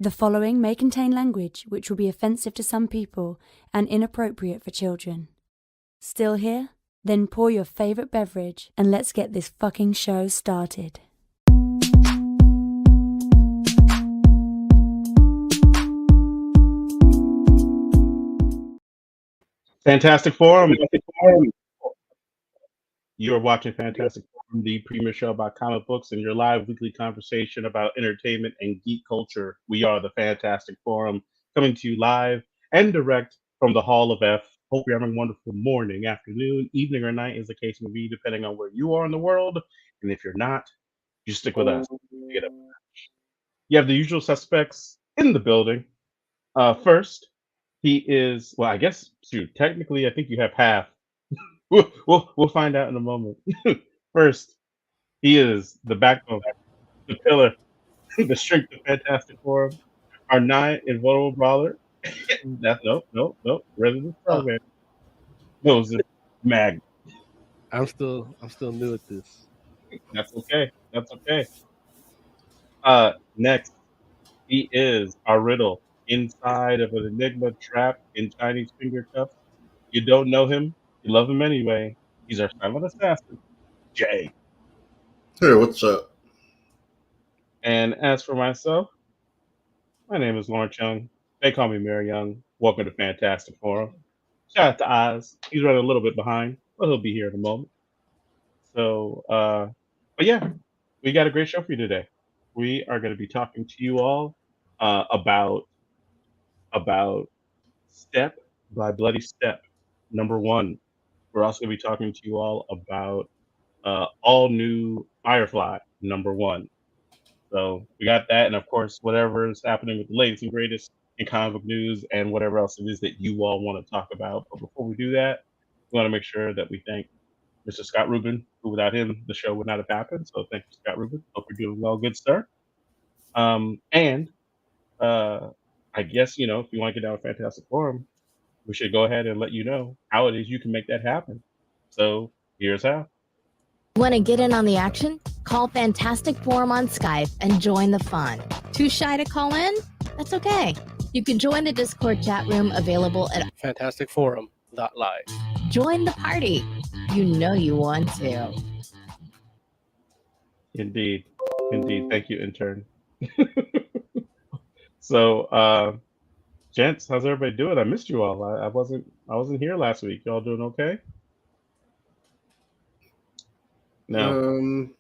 The following may contain language which will be offensive to some people and inappropriate for children. Still here? Then pour your favorite beverage and let's get this fucking show started. Fantastic Forum. You're watching Fantastic Forum, the premier show about comic books and your live weekly conversation about entertainment and geek culture. We are the Fantastic Forum, coming to you live and direct from the Hall of F. Hope you're having a wonderful morning, afternoon, evening, or night, as the case may be, depending on where you are in the world. And if you're not, you stick with us. Get up. You have the usual suspects in the building. First, he is, well, I guess, shoot, technically, I think you have half. We'll find out in a moment. First, he is the backbone, the pillar, the strength of Fantastic Forum, our nigh invulnerable brawler. That's nope. Resident Program. Moses Mag. I'm still new at this. That's okay. Next, he is our riddle inside of an enigma trapped in Chinese finger cuffs. You don't know him, you love him anyway. He's our silent assassin, Jay. Hey, what's up? And as for myself, my name is Lawrence Young. They call me Mary Young. Welcome to Fantastic Forum. Shout out to Oz. He's running a little bit behind, but he'll be here in a moment. So, but yeah, we got a great show for you today. We are going to be talking to you all about Step by Bloody Step, #1. We're also going to be talking to you all about all new Firefly, #1. So we got that, and of course, whatever is happening with the latest and greatest in comic book news and whatever else it is that you all want to talk about. But before we do that, we want to make sure that we thank Mr. Scott Rubin, who without him, the show would not have happened. So thank you, Scott Rubin. Hope you're doing well, good sir. I guess, if you want to get down with Fantastic Forum, we should go ahead and let you know how it is you can make that happen. So here's how. Want to get in on the action? Call Fantastic Forum on Skype and join the fun. Too shy to call in? That's okay. You can join the Discord chat room available at fantasticforum.live. Join the party. You know you want to. Indeed. Thank you, intern. So, gents, how's everybody doing? I missed you all. I wasn't here last week. Y'all doing okay? No,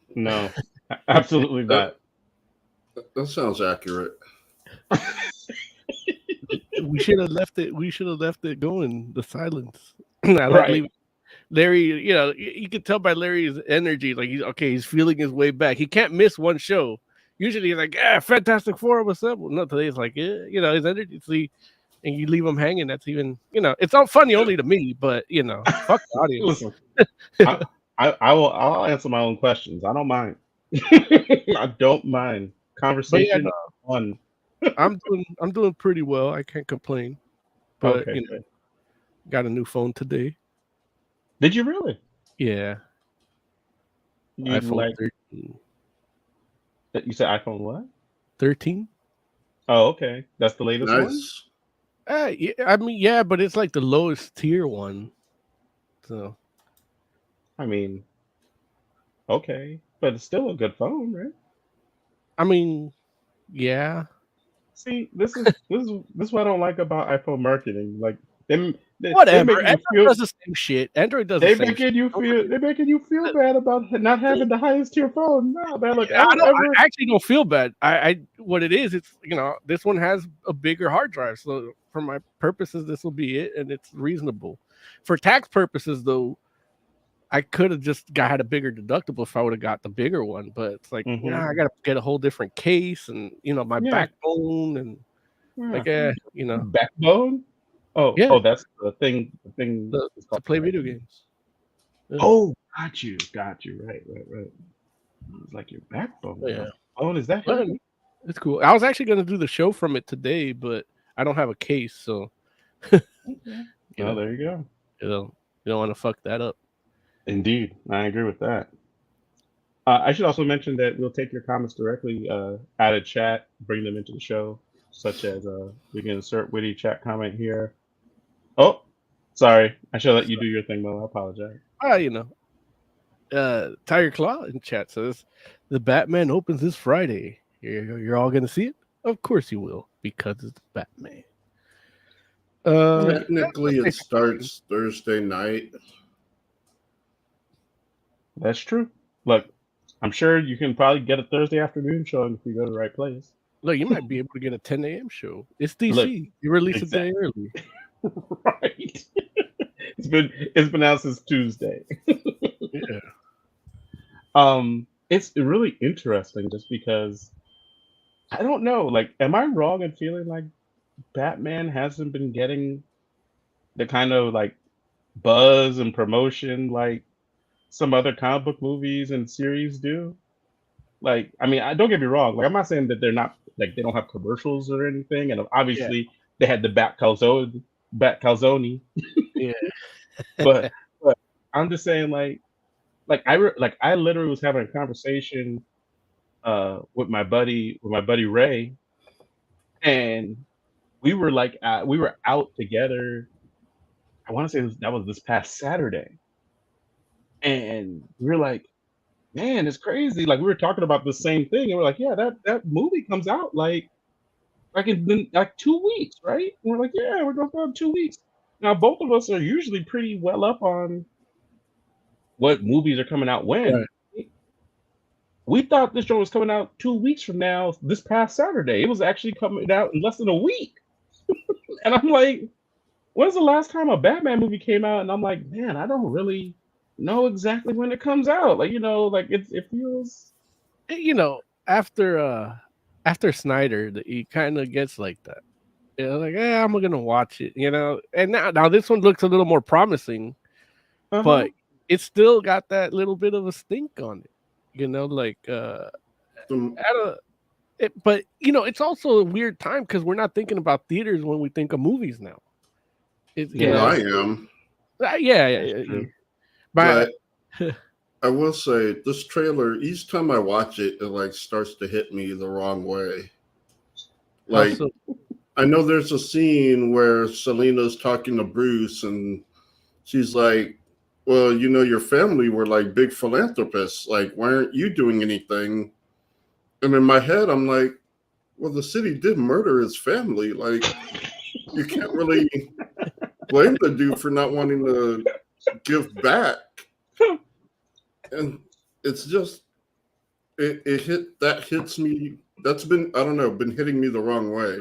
absolutely not. That sounds accurate. We should have left it going. The silence. Right. Larry, you can tell by Larry's energy, like he's feeling his way back. He can't miss one show. Usually he's like, Fantastic Forum assembled. No, today it's like, his energy. See, and you leave him hanging. That's even, it's not funny only to me, but fuck the audience. Listen, I'll answer my own questions. I don't mind. I don't mind. Conversation fun. I'm doing pretty well. I can't complain. But okay. Got a new phone today. Did you really? Yeah. iPhone 13. You said iPhone what? 13. Oh, okay. That's the latest one? Yeah, I mean, yeah, but it's like the lowest tier one. So. I mean, okay. But it's still a good phone, right? I mean, yeah. See, this is what I don't like about iPhone marketing. Like whatever. Android does the same shit. Android does the same shit. They're making you feel bad about not having the highest tier phone. No, man. Look, I actually don't feel bad. What it is, it's this one has a bigger hard drive. So for my purposes, this will be it, and it's reasonable. For tax purposes, though, I could have just had a bigger deductible if I would have got the bigger one. But it's like, I got to get a whole different case and my backbone and backbone. Oh, yeah. Oh, that's the thing. The thing to play video games. Yeah. Oh, got you. Right. It's like your backbone. Yeah. Oh, is that heavy? It's cool. I was actually going to do the show from it today, but I don't have a case, so. There you go. You don't want to fuck that up. Indeed, I agree with that. I should also mention that we'll take your comments directly out of chat, bring them into the show. such as we can insert witty chat comment here. Oh, sorry, I should let you do your thing, Mo. I apologize. Tiger Claw in chat says the Batman opens this Friday. You're all gonna see it? Of course you will, because it's Batman. Technically, it starts Thursday night. That's true. Look, I'm sure you can probably get a Thursday afternoon showing if you go to the right place. Look, you might be able to get a 10 a.m. show. It's DC. Look, you release a day early. Right. It's been out since Tuesday. Yeah. It's really interesting just because I don't know. Like, am I wrong in feeling like Batman hasn't been getting the kind of like buzz and promotion like some other comic book movies and series do? Like, I mean, don't get me wrong. Like, I'm not saying that they're not like they don't have commercials or anything, and obviously they had the Bat Calzone. Yeah. but I'm just saying, like I literally was having a conversation with my buddy Ray, and we were like we were out together. I want to say that was this past Saturday, and we were like, man, it's crazy. Like we were talking about the same thing, and we're like, yeah, that movie comes out like in like 2 weeks, right? And we're like, yeah, we're going to go in 2 weeks. Now both of us are usually pretty well up on what movies are coming out when. Right. We thought this show was coming out 2 weeks from now, this past Saturday. It was actually coming out in less than a week. And I'm like, when's the last time a Batman movie came out? And I'm like, man, I don't really know exactly when it comes out. Like, like it feels, after Snyder, he kind of gets like that. Like, I'm gonna watch it, And now this one looks a little more promising, but it's still got that little bit of a stink on it, like but it's also a weird time because we're not thinking about theaters when we think of movies now. I am. Yeah. But I will say this trailer, each time I watch it, it like starts to hit me the wrong way. Like, I know there's a scene where Selina's talking to Bruce and she's like, well, your family were like big philanthropists. Like, why aren't you doing anything? And in my head, I'm like, well, the city did murder his family. Like, you can't really blame the dude for not wanting to give back. And it's just, that hits me. That's been hitting me the wrong way.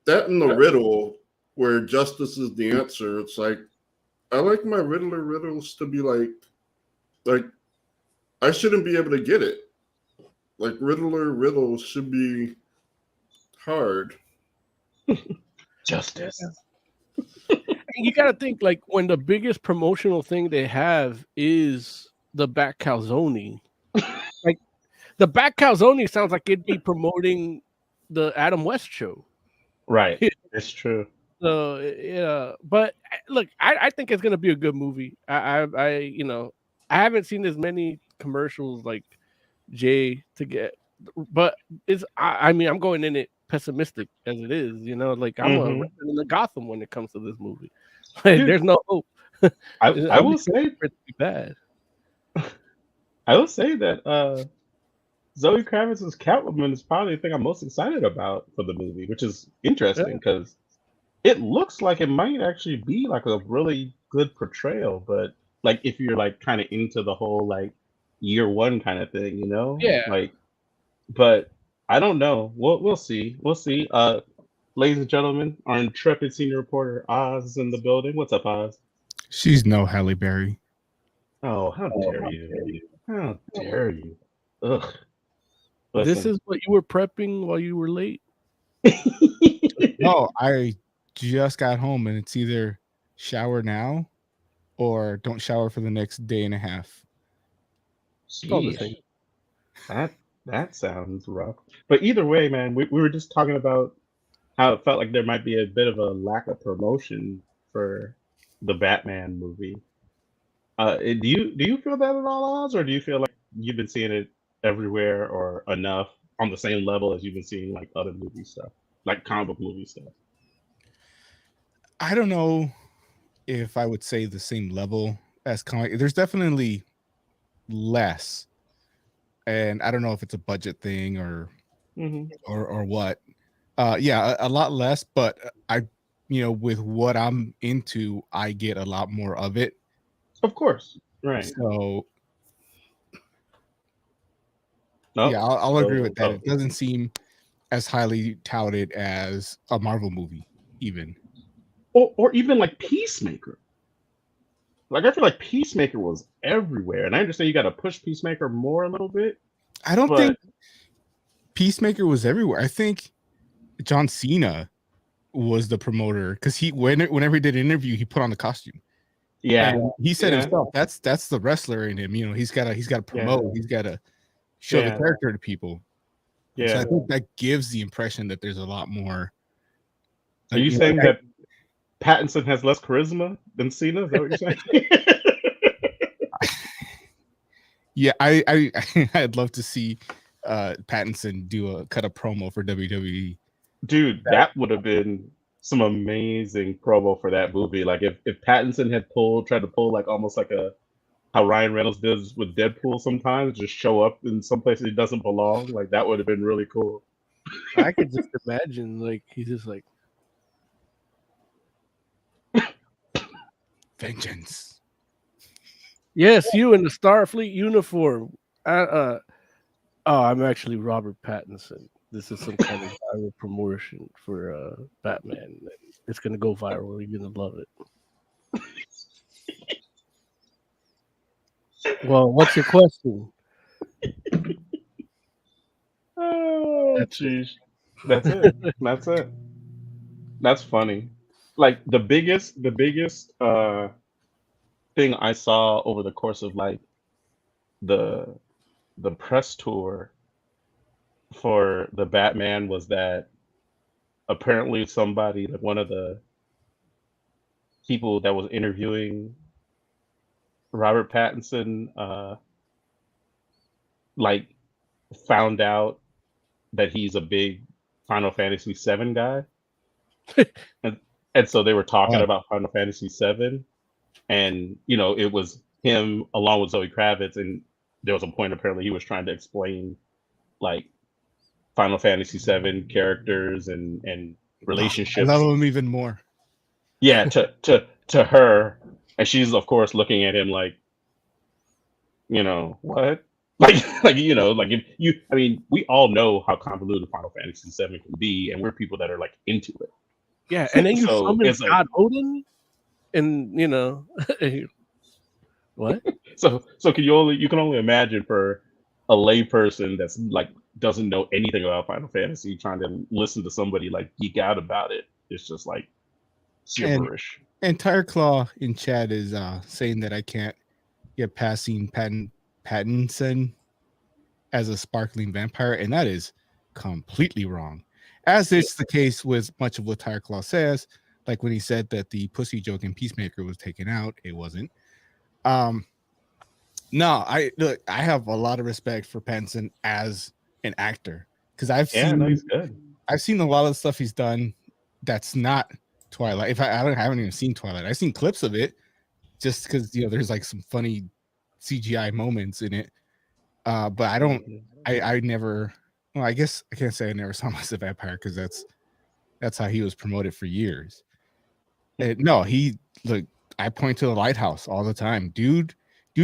That and the riddle where justice is the answer. It's like, I like my riddles to be like I shouldn't be able to get it. Like riddles should be hard. Justice. You got to think like when the biggest promotional thing they have is the Bat Calzone. Like the Bat Calzone sounds like it'd be promoting the Adam West show. Right. It's true. So yeah, but look, I think it's gonna be a good movie. I haven't seen as many commercials like Jay to get, but I'm going in it pessimistic as it is. Like I'm a resident in the Gotham when it comes to this movie. There's no hope. I will say for it to be bad. I will say that Zoe Kravitz's Catwoman is probably the thing I'm most excited about for the movie, which is interesting because it looks like it might actually be like a really good portrayal, but like if you're like kind of into the whole like year one kind of thing, Yeah. Like, but I don't know. We'll see. We'll see. Ladies and gentlemen, our intrepid senior reporter Oz is in the building. What's up, Oz? She's no Halle Berry. Oh, how dare you? How dare you? Ugh. This is what you were prepping while you were late? No, I just got home and it's either shower now or don't shower for the next day and a half. That sounds rough. But either way, man, we were just talking about how it felt like there might be a bit of a lack of promotion for the Batman movie. Do you feel that at all, Oz, or do you feel like you've been seeing it everywhere or enough on the same level as you've been seeing like other movie stuff, like comic book movie stuff? I don't know if I would say the same level as comic. There's definitely less, and I don't know if it's a budget thing or what. Yeah, a lot less, but with what I'm into, I get a lot more of it. Of course, right. So yeah, I'll agree with that. It doesn't seem as highly touted as a Marvel movie, even. Or even like Peacemaker. Like I feel like Peacemaker was everywhere, and I understand you got to push Peacemaker more a little bit. I don't think Peacemaker was everywhere. I think John Cena was the promoter because whenever he did an interview, he put on the costume. Yeah, and he said himself, that's the wrestler in him. He's got to promote. He's got to show the character to people. Yeah, so I think that gives the impression that there's a lot more. Are you saying that Pattinson has less charisma than Cena? Is that what you're saying? Yeah, I'd love to see Pattinson cut a promo for WWE. Dude, that would have been some amazing promo for that movie. Like if Pattinson had tried to pull like almost like how Ryan Reynolds does with Deadpool sometimes, just show up in some places he doesn't belong. Like that would have been really cool. I could just imagine like he's just like vengeance. Yes, you in the Starfleet uniform. I'm actually Robert Pattinson. This is some kind of viral promotion for Batman. It's gonna go viral. You're gonna love it. Well, what's your question? Oh, jeez. That's it. That's it. That's funny. Like the biggest thing I saw over the course of like the press tour for the Batman was that apparently somebody, like one of the people that was interviewing Robert Pattinson, like found out that he's a big Final Fantasy VII guy, and so they were talking about Final Fantasy VII, and it was him along with Zoe Kravitz, and there was a point apparently he was trying to explain like Final Fantasy VII characters and relationships. I love him even more. Yeah, to her, and she's of course looking at him like, what? Like if you, I mean, we all know how convoluted Final Fantasy VII can be, and we're people that are like into it. Yeah, and then you summon it's God Odin, and what? So you can only imagine for a layperson that's like doesn't know anything about Final Fantasy trying to listen to somebody like geek out about it. It's just like gibberish. And Tire Claw in chat is saying that I can't get past seeing Pattinson as a sparkling vampire, and that is completely wrong. As is the case with much of what Tire Claw says, like when he said that the pussy joke in Peacemaker was taken out, it wasn't. No, I have a lot of respect for Pattinson as an actor because I've seen a lot of the stuff he's done that's not Twilight. I haven't even seen Twilight. I've seen clips of it just because there's like some funny CGI moments in it. But I never. Well, I guess I can't say I never saw him as a vampire because that's how he was promoted for years. I point to The Lighthouse all the time. Dude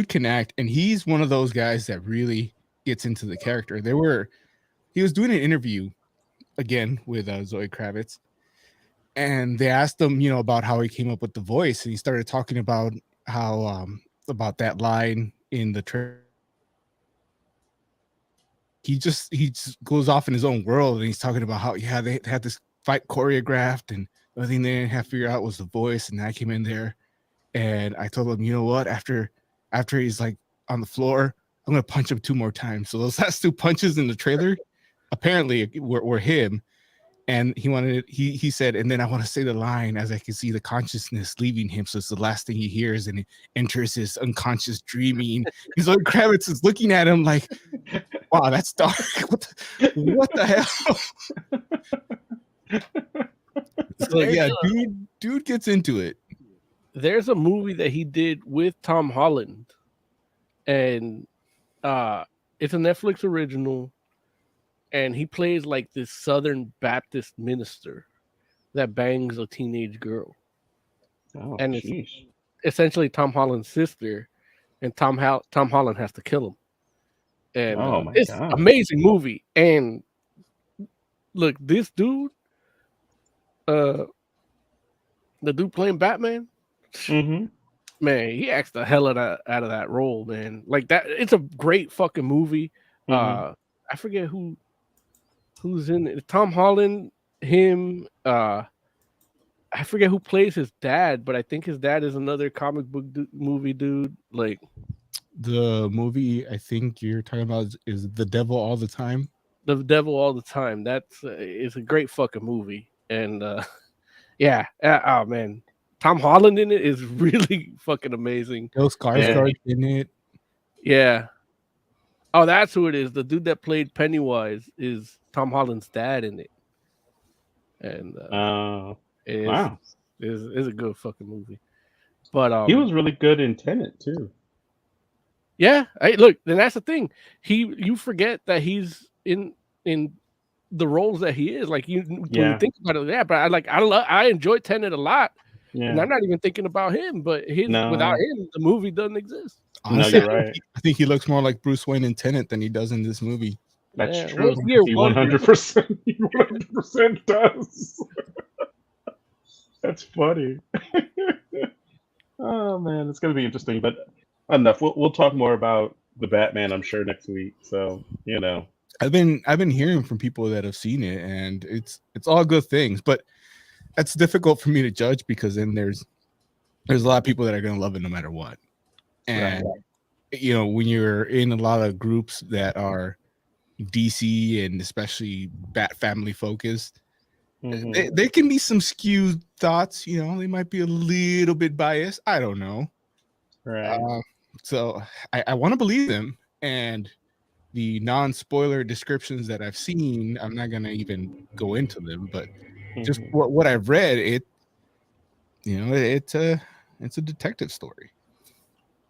can act, and he's one of those guys that really gets into the character. He was doing an interview again with Zoe Kravitz, and they asked him, about how he came up with the voice, and he started talking about how about that line in the trailer. He just goes off in his own world, and he's talking about how they had this fight choreographed, and the thing they didn't have to figure out was the voice, and I came in there, and I told him, you know what, after he's like on the floor, I'm gonna punch him 2 more times. So those last 2 punches in the trailer apparently were him, and he said, and then I want to say the line as I can see the consciousness leaving him, so it's the last thing he hears, and it enters his unconscious dreaming. He's like, Kravitz is looking at him like, Wow, that's dark. What the hell? So yeah, dude gets into it. There's a movie that he did with Tom Holland, and it's a Netflix original, and he plays like this Southern Baptist minister that bangs a teenage girl. Oh, and it's sheesh. essentially Tom Holland's sister, and Tom Holland has to kill him. And Oh my it's God. amazing movie. And look, this dude, the dude playing Batman, Mm-hmm. man, he acts the hell out of that role, man. Like that, it's a great fucking movie. Mm-hmm. I forget who's in it. Tom Holland, him. I forget who plays his dad, but I think his dad is another comic book movie dude. Like The movie I think you're talking about is The Devil All the Time. The Devil All the Time. That's it's a great fucking movie. And yeah, oh man, Tom Holland in it is really fucking amazing. Bill Skarsgård in it. Yeah. Oh, that's who it is. The dude that played Pennywise is Tom Holland's dad in it. And Wow. It's a good fucking movie. But He was really good in Tenet too. Yeah, look, then that's the thing. You forget that he's in the roles that he is. Like when you think about it, yeah. But I enjoy Tenet a lot, and I'm not even thinking about him. But without him, the movie doesn't exist. Honestly, you're right. I think he looks more like Bruce Wayne in Tenet than he does in this movie. That's true. He 100%. He 100% does. That's funny. Oh man, it's gonna be interesting. But enough. We'll talk more about the Batman, I'm sure, next week. So I've been hearing from people that have seen it, and it's all good things. But that's difficult for me to judge because then there's a lot of people that are gonna love it no matter what. And when you're in a lot of groups that are DC and especially Bat family focused, there can be some skewed thoughts. They might be a little bit biased. I don't know. Right. So I want to believe them, and the non-spoiler descriptions that I've seen, I'm not gonna even go into them. But just what I've read, it's a detective story.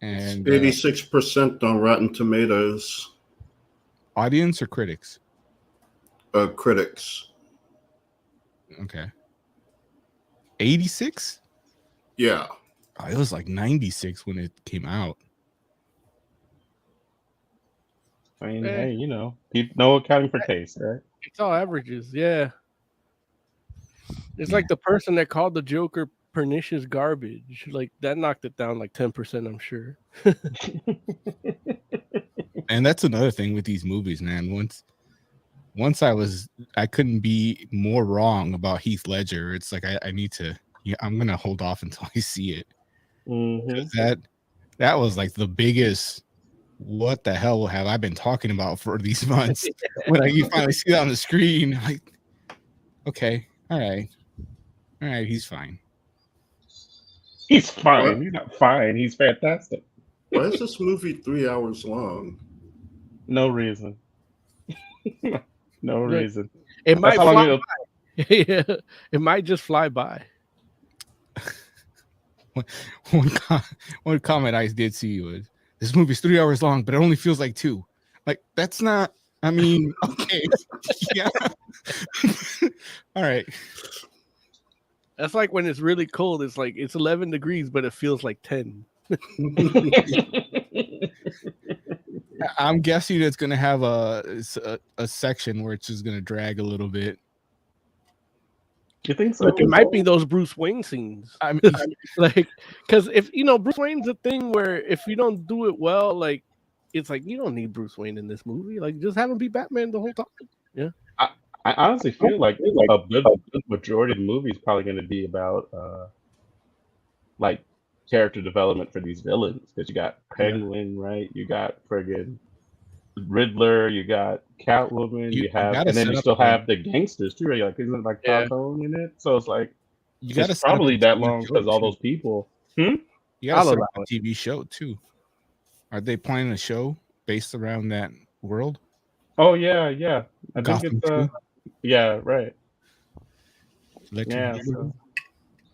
And 86% on Rotten Tomatoes. Audience or critics? Critics. Okay. 86? Yeah. Oh, it was like 96 when it came out. I mean, hey, people no accounting for taste, right? It's all averages, yeah. It's like the person that called the Joker pernicious garbage. Like that knocked it down like 10%, I'm sure. And that's another thing with these movies, man. Once I couldn't be more wrong about Heath Ledger. It's like I need to. I'm gonna hold off until I see it. That was like the biggest. What the hell have I been talking about for these months? When you finally see it on the screen, I'm like, okay, all right, he's fine. He's fine. What? He's not fine. He's fantastic. Why is this movie 3 hours long? No reason. No reason. It might fly by. Yeah, it might just fly by. One comment I did see was, this movie's 3 hours long, but it only feels like 2. Like, that's not, I mean, okay. Yeah. All right. That's like when it's really cold. It's like it's 11 degrees, but it feels like 10. I'm guessing it's going to have a section where it's just going to drag a little bit. You think so? Look, it might be those Bruce Wayne scenes. I mean, like, because if Bruce Wayne's a thing where if you don't do it well, like, it's like you don't need Bruce Wayne in this movie. Like, just have him be Batman the whole time. Yeah. I honestly feel like a good majority of the movie is probably going to be about like character development for these villains, because you got Penguin, right? You got friggin' Riddler, you got Catwoman, you have, and then you still have the gangsters too. Right? Like, isn't it like Falcone in it? So it's like it's probably that long because all those people. You got to set up a TV show too. Are they planning a show based around that world? Oh yeah. I think Gotham it's 2. yeah, right. Electric Yeah, Boogaloo.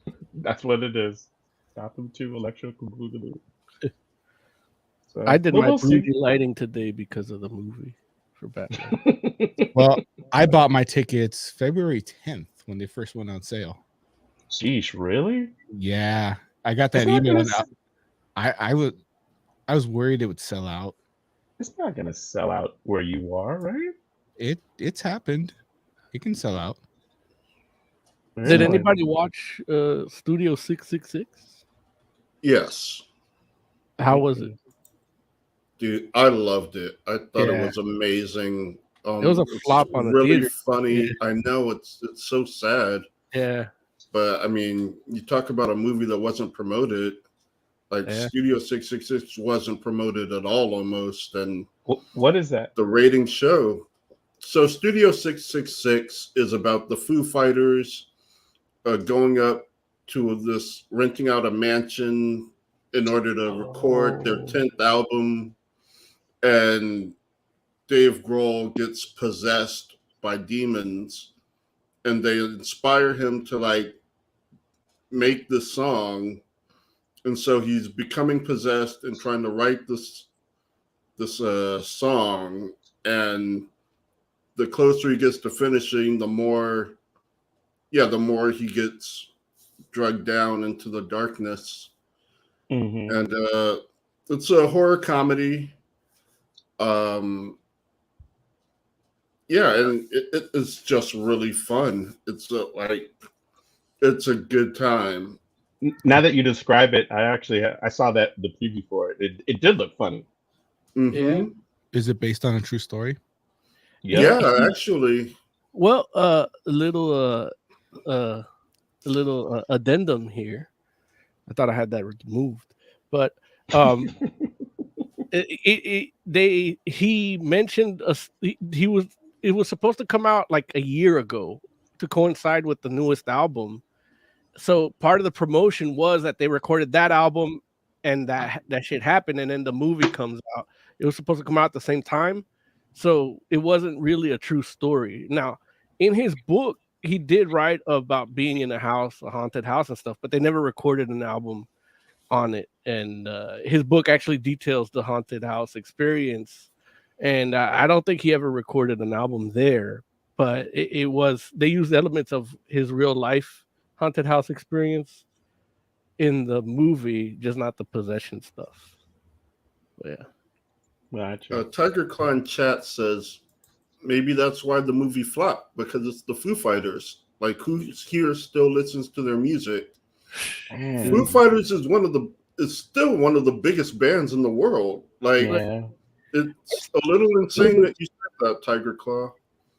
so that's what it is. Gotham 2 Electrical Boogaloo. So, I did but my we'll see. 3D lighting today because of the movie for Batman. Well, I bought my tickets February 10th when they first went on sale. Sheesh, really? Yeah, I got that It's not email. gonna And s- I was worried it would sell out. It's not gonna sell out where you are, right? It's happened. It can sell out. Did Really? anybody watch Studio 666? Yes, How was it? dude, I loved it. I thought it Yeah. was amazing. It was a It's flop on the really theater. funny. Yeah. I know it's so sad, Yeah. but I mean, you talk about a movie that wasn't promoted. Like Yeah. Studio 666 wasn't promoted at all, almost, and What is that? the ratings show. So Studio 666 is about the Foo Fighters going up to this, renting out a mansion in order to record their 10th album, and Dave Grohl gets possessed by demons, and they inspire him to like make this song, and so he's becoming possessed and trying to write this song, and the closer he gets to finishing, the more he gets drugged down into the darkness. Mm-hmm. And it's a horror comedy. Yeah, and it's just really fun. It's a good time. Now that you describe it, I saw that the preview for it. It did look funny. Mhm. Yeah. Is it based on a true story? Yep. Yeah, actually. Well, a little addendum here. I thought I had that removed, but he mentioned it was supposed to come out like a year ago to coincide with the newest album. So part of the promotion was that they recorded that album and that shit happened, and then the movie comes out. It was supposed to come out at the same time, so it wasn't really a true story. Now, in his book, he did write about being in a house, a haunted house and stuff, but they never recorded an album on it. And his book actually details the haunted house experience, and I don't think he ever recorded an album there, but it was, they used elements of his real life haunted house experience in the movie, just not the possession stuff. But yeah. Gotcha. Tiger Claw in chat says maybe that's why the movie flopped, because it's the Foo Fighters. Like, who here still listens to their music? Man. Foo Fighters is still one of the biggest bands in the world. Like, Yeah. it's a little insane that you said that, Tiger Claw.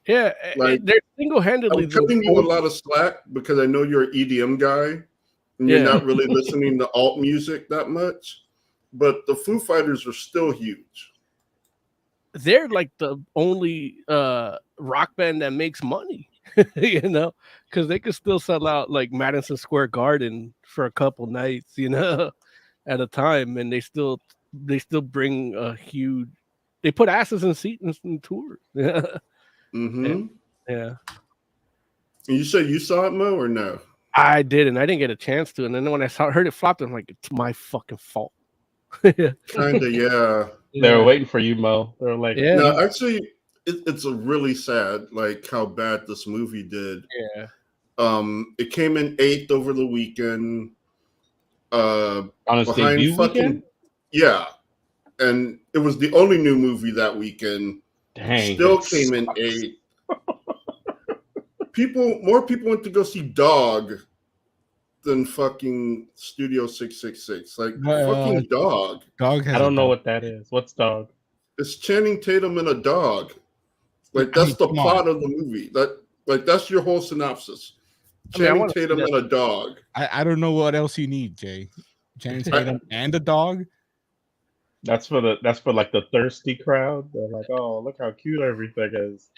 Yeah, Like, they're single-handedly. I'm cutting you a lot of slack because I know you're an EDM guy and you're not really listening to alt music that much. But the Foo Fighters are still huge. They're like the only rock band that makes money, you know, because they could still sell out like Madison Square Garden for a couple nights, you know, at a time, and they still bring a huge. They put asses in seats and tours. Yeah. Mm-hmm. Yeah. And you said you saw it, Mo, or no? I didn't. I didn't get a chance to. And then when I heard it flopped, I'm like, it's my fucking fault. Kind of, yeah. They were waiting for you, Mo. They were like, yeah. No, actually, it's a really sad, like, how bad this movie did. Yeah. It came in 8th over the weekend. on a debut weekend? Yeah. And it was the only new movie that weekend. Dang. Still came in 8th. More people went to go see Dog than fucking Studio 666. Like, fucking Dog. Dog has I don't know what that is. What's Dog? It's Channing Tatum and a dog. Like, that's the plot of the movie. That's your whole synopsis. Channing Tatum and a dog. I don't know what else you need, Jay. Channing Tatum and a dog. That's for like the thirsty crowd. They're like, oh, look how cute everything is.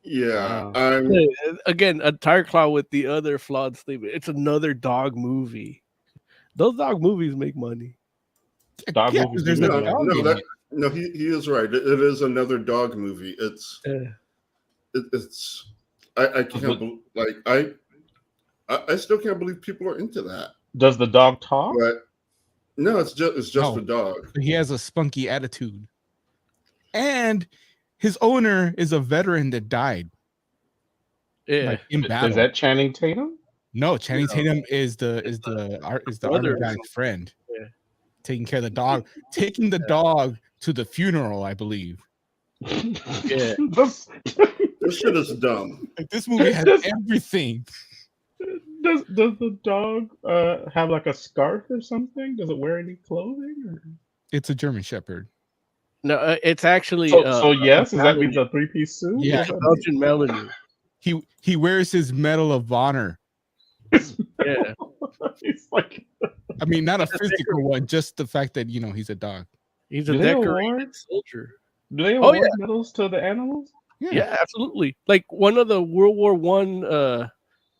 Yeah. Wow. Again, a Tiger Claw with the other flawed statement. It's another dog movie. Those dog movies make money. Dog movies. There's do a make money. dog. No, he is right. It is another dog movie. It's I can't I still can't believe people are into that. Does the dog talk? But no, it's just No. a dog. He has a spunky attitude, and his owner is a veteran that died. Yeah, Like in battle. Is that Channing Tatum? No, Channing Tatum is the army guy's friend. Yeah. Taking care of the dog, taking the dog to the funeral, I believe. Yeah. This shit is dumb. Like, this movie has everything. Does the dog have like a scarf or something? Does it wear any clothing? Or? It's a German Shepherd. No, it's actually. So yes, does that mean a 3-piece suit? Yeah. Belgian Melanie. He wears his Medal of Honor. Yeah. He's like, I mean, not a physical one, just the fact that he's a dog. He's a Do they decorated award- soldier. do they Oh, award yeah. medals to the animals? Yeah, absolutely. Like one of the World War One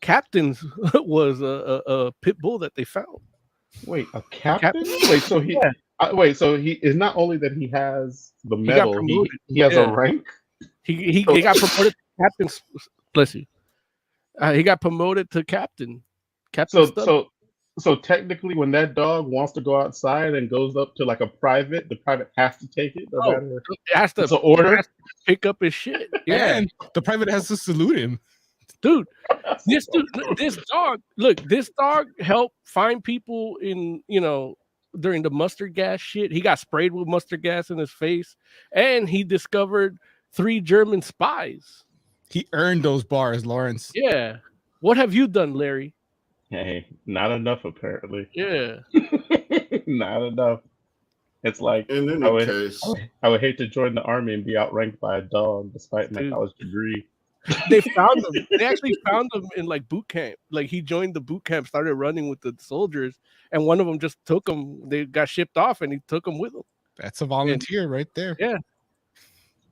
captains was a pit bull that they found. Wait, a captain? Wait, so he is not only that he has the got medal, promoted. he has Yeah. a rank. He got promoted to captain. Bless you. He got promoted to captain. So technically, when that dog wants to go outside and goes up to like a private, the private has to take it. No matter. It has to, It's an order. has to pick up his shit. Yeah, And the private has to salute him. dude. This dog helped find people in during the mustard gas shit. He got sprayed with mustard gas in his face, and he discovered 3 German spies. He earned those bars, Lawrence. Yeah. What have you done, Larry? Hey, not enough apparently. Yeah. Not enough. It's like In any I would- case, I would hate to join the army and be outranked by a dog despite my Dude. college degree. They found him. They actually found him in like boot camp. Like he joined the boot camp, started running with the soldiers, and one of them just took him. They got shipped off, and he took him with him. That's a volunteer right there. Yeah.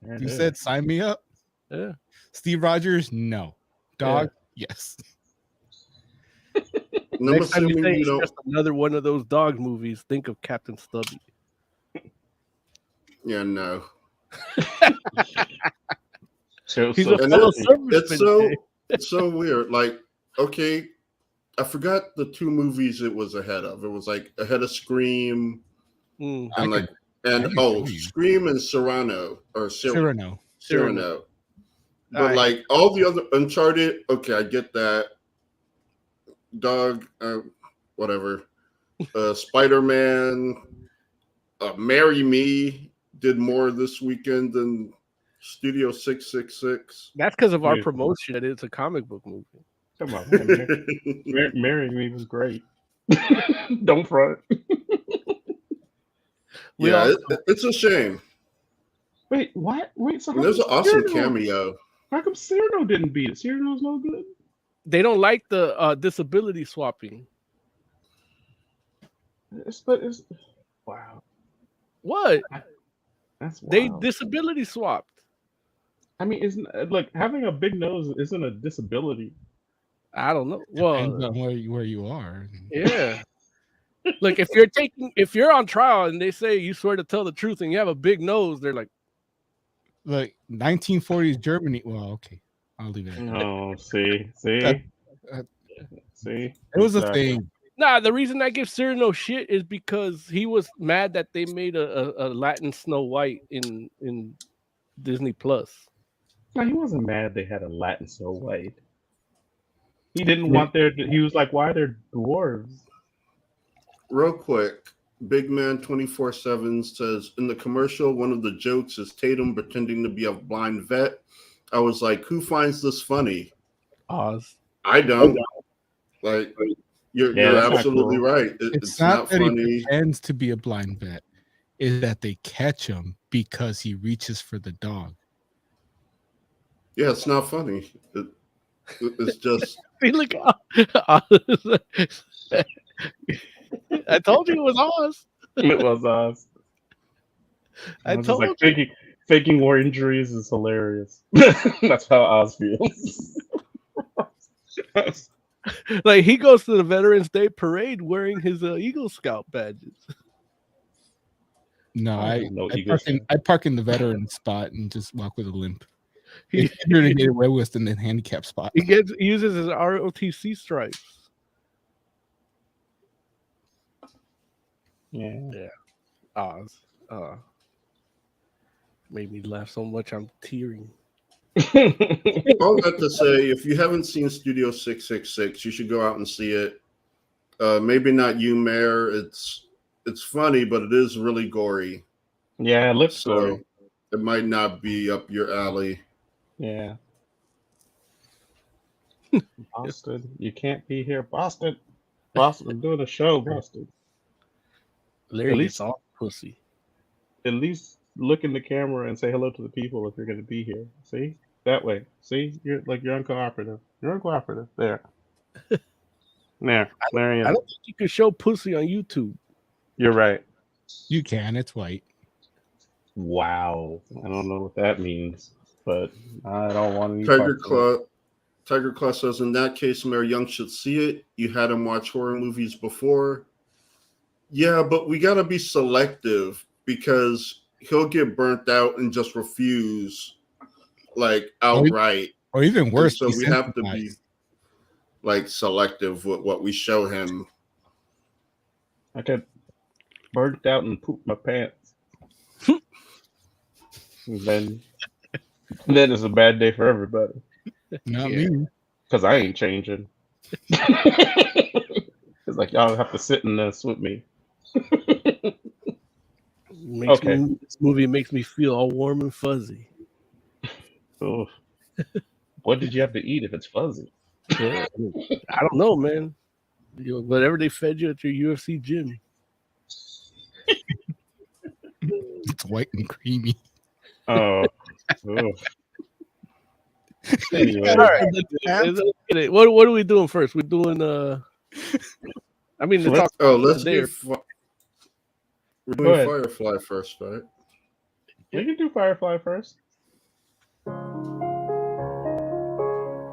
There it You is. said, sign me up. Yeah. Steve Rogers, no. Dog, yes. and I'm Next time you assuming say you it's don't. just another one of those dog movies, think of Captain Stubby. Yeah, no. So, He's so- a And fellow it's serviceman. so weird. Like, okay, I forgot the 2 movies it was ahead of. It was like ahead of Scream Mm. and I can tell you. Scream and Cyrano or Cyrano. Cyrano. But Alright. like all the other Uncharted, okay, I get that. Dog, whatever. Spider-Man, Marry Me did more this weekend than Studio 666. That's because of our Yeah. promotion. That it's a comic book movie. come on, man. Marrying Me was great. Don't front. We Yeah, all- it's a shame. Wait, what? Wait, so And there's an come awesome Cyrano- cameo. How come Cyrano didn't beat it? Cyrano's no good. They don't like the disability swapping. It's wow. What? That's wild. They disability swapped. I mean, isn't like having a big nose isn't a disability. I don't know. Depends Well, on where you are. yeah. Like if you're on trial and they say you swear to tell the truth and you have a big nose, they're like, Like 1940s Germany. Well, okay. I'll leave it at that. Oh, see. Uh, See. It was a Exactly. thing. nah. The reason I give Cyrano shit is because he was mad that they made a Latin Snow White in Disney Plus. No, he wasn't mad they had a Latin Snow White. He didn't want he was like, why are there dwarves? Real quick, Big Man 24/7 says in the commercial, one of the jokes is Tatum pretending to be a blind vet. I was like, who finds this funny? Oz. I don't. Like, you're that's not absolutely cool. right. It's not that funny. he pretends to be a blind vet. Is that they catch him because he reaches for the dog. Yeah, it's not funny. It's just See, look, I told you it was Oz. It was Oz. I was just told like, you. faking war injuries is hilarious. That's how Oz feels. Like he goes to the Veterans Day parade wearing his Eagle Scout badges. No, I know Eagles fan. I park in the veteran spot and just walk with a limp. It's easier to get away with than the handicap spot. He uses his ROTC stripes. Yeah. Made me laugh so much I'm tearing. All that to say, if you haven't seen Studio 666, you should go out and see it. Maybe not you, Mayor. It's funny, but it is really gory. Yeah, it looks So gory. it might not be up your alley. Yeah. Boston, you can't be here, Boston. Boston, I'm doing a show, Boston. Larry At gets least- all pussy. At least look in the camera and say hello to the people if you're going to be here. See? That way. See? You're uncooperative. You're uncooperative. There. There. Larry. I don't think you can show pussy on YouTube. You're right. You can. It's white. Wow. I don't know what that means, but I don't want any Tiger parts of it. Claw says, in that case, Mayor Young should see it. You had him watch horror movies before. Yeah, but we got to be selective because he'll get burnt out and just refuse, like, outright. Or even worse, So we have to be, like, selective with what we show him. I got burnt out and pooped my pants. And then it's a bad day for everybody. Not me. Because I ain't changing. It's like y'all have to sit in this with me. This movie makes me feel all warm and fuzzy. Oh, what did you have to eat if it's fuzzy? Yeah, I don't know, man. Whatever they fed you at your UFC gym. It's white and creamy. Oh. Anyway. All right. What are we doing first? We're doing I mean, Let's do we're doing Firefly first, right? We can do Firefly first.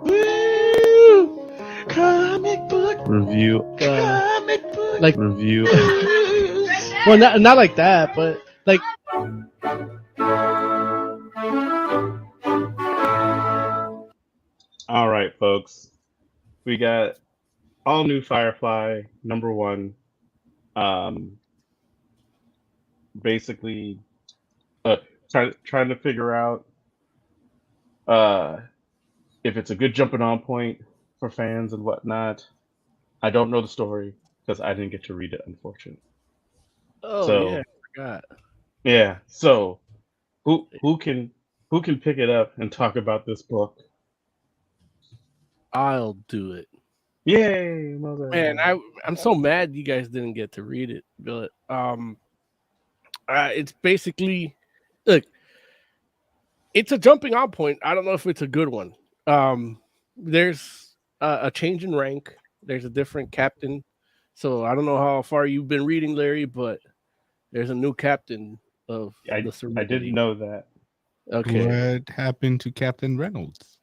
Woo! Comic book review. comic book Like review. well, not like that, but like. All right, folks. We got all new Firefly #1. Basically, trying to figure out if it's a good jumping on point for fans and whatnot. I don't know the story because I didn't get to read it, unfortunately. Oh So, yeah, I forgot. Yeah. So, who can pick it up and talk about this book? I'll do it. Yay, Man, I'm so mad you guys didn't get to read it, but it's basically, look, it's a jumping on point. I don't know if it's a good one. There's a change in rank. There's a different captain. So I don't know how far you've been reading, Larry, but there's a new captain of the Serenity. I didn't know that. Okay. What happened to Captain Reynolds?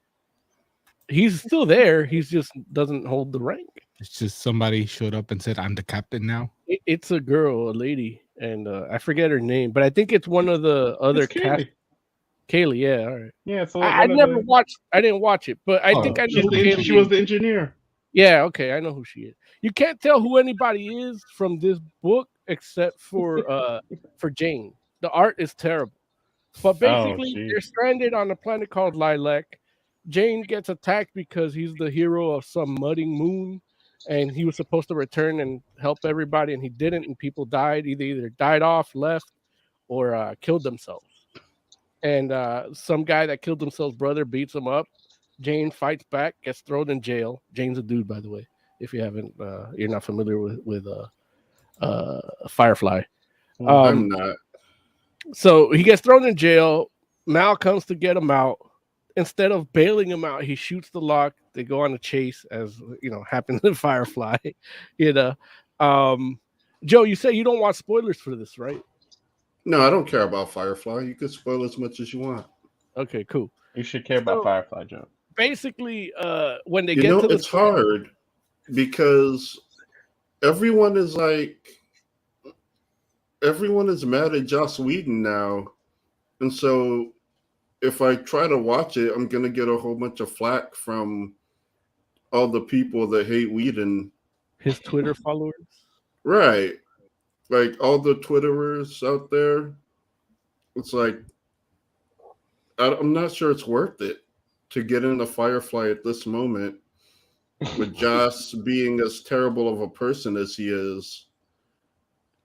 He's still there. He's just doesn't hold the rank. It's just somebody showed up and said, "I'm the captain now." It's a girl, a lady, and I forget her name, but I think it's one of the other cast. Kaylee, yeah, all right. Yeah, so I didn't watch it, but I think I know who Kaylee she was is. the engineer. Yeah, okay, I know who she is. You can't tell who anybody is from this book except for Jane. The art is terrible. But basically, they're stranded on a planet called Lilac. Jane gets attacked because he's the hero of some mudding moon, and he was supposed to return and help everybody, and he didn't, and people died. Either died off, left, or killed themselves. And some guy that killed himself's brother beats him up. Jane fights back, gets thrown in jail. Jane's a dude, by the way. If you haven't, you're not familiar with Firefly. I'm not. So he gets thrown in jail. Mal comes to get him out. Instead of bailing him out, he shoots the lock. They go on a chase, as happens in Firefly. Joe, you say you don't want spoilers for this, right? No, I don't care about Firefly. You can spoil as much as you want. Okay, cool. You should care about Firefly, Joe. Basically, when they get to it's hard because everyone is like, everyone is mad at Joss Whedon now, and so if I try to watch it, I'm gonna get a whole bunch of flack from all the people that hate Whedon. His Twitter followers, right? Like all the Twitterers out there. It's like I'm not sure it's worth it to get into Firefly at this moment, with Joss being as terrible of a person as he is,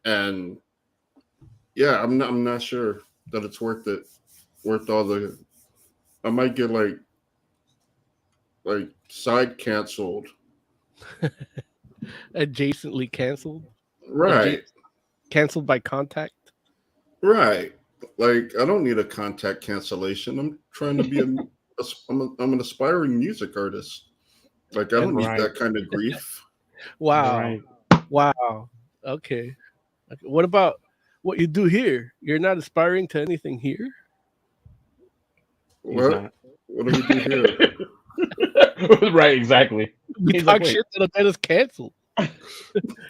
and yeah, I'm not sure that it's worth it. Worth all the. I might get like side canceled. adjacently canceled, Right. Canceled by contact. Right. Like I don't need a contact cancellation. I'm trying to be I'm an aspiring music artist. Like I don't need that kind of grief. Wow. Right. Wow. Okay. What about what you do here? You're not aspiring to anything here? What do we do here? Right, exactly. We He's talk like, shit that'll get us canceled.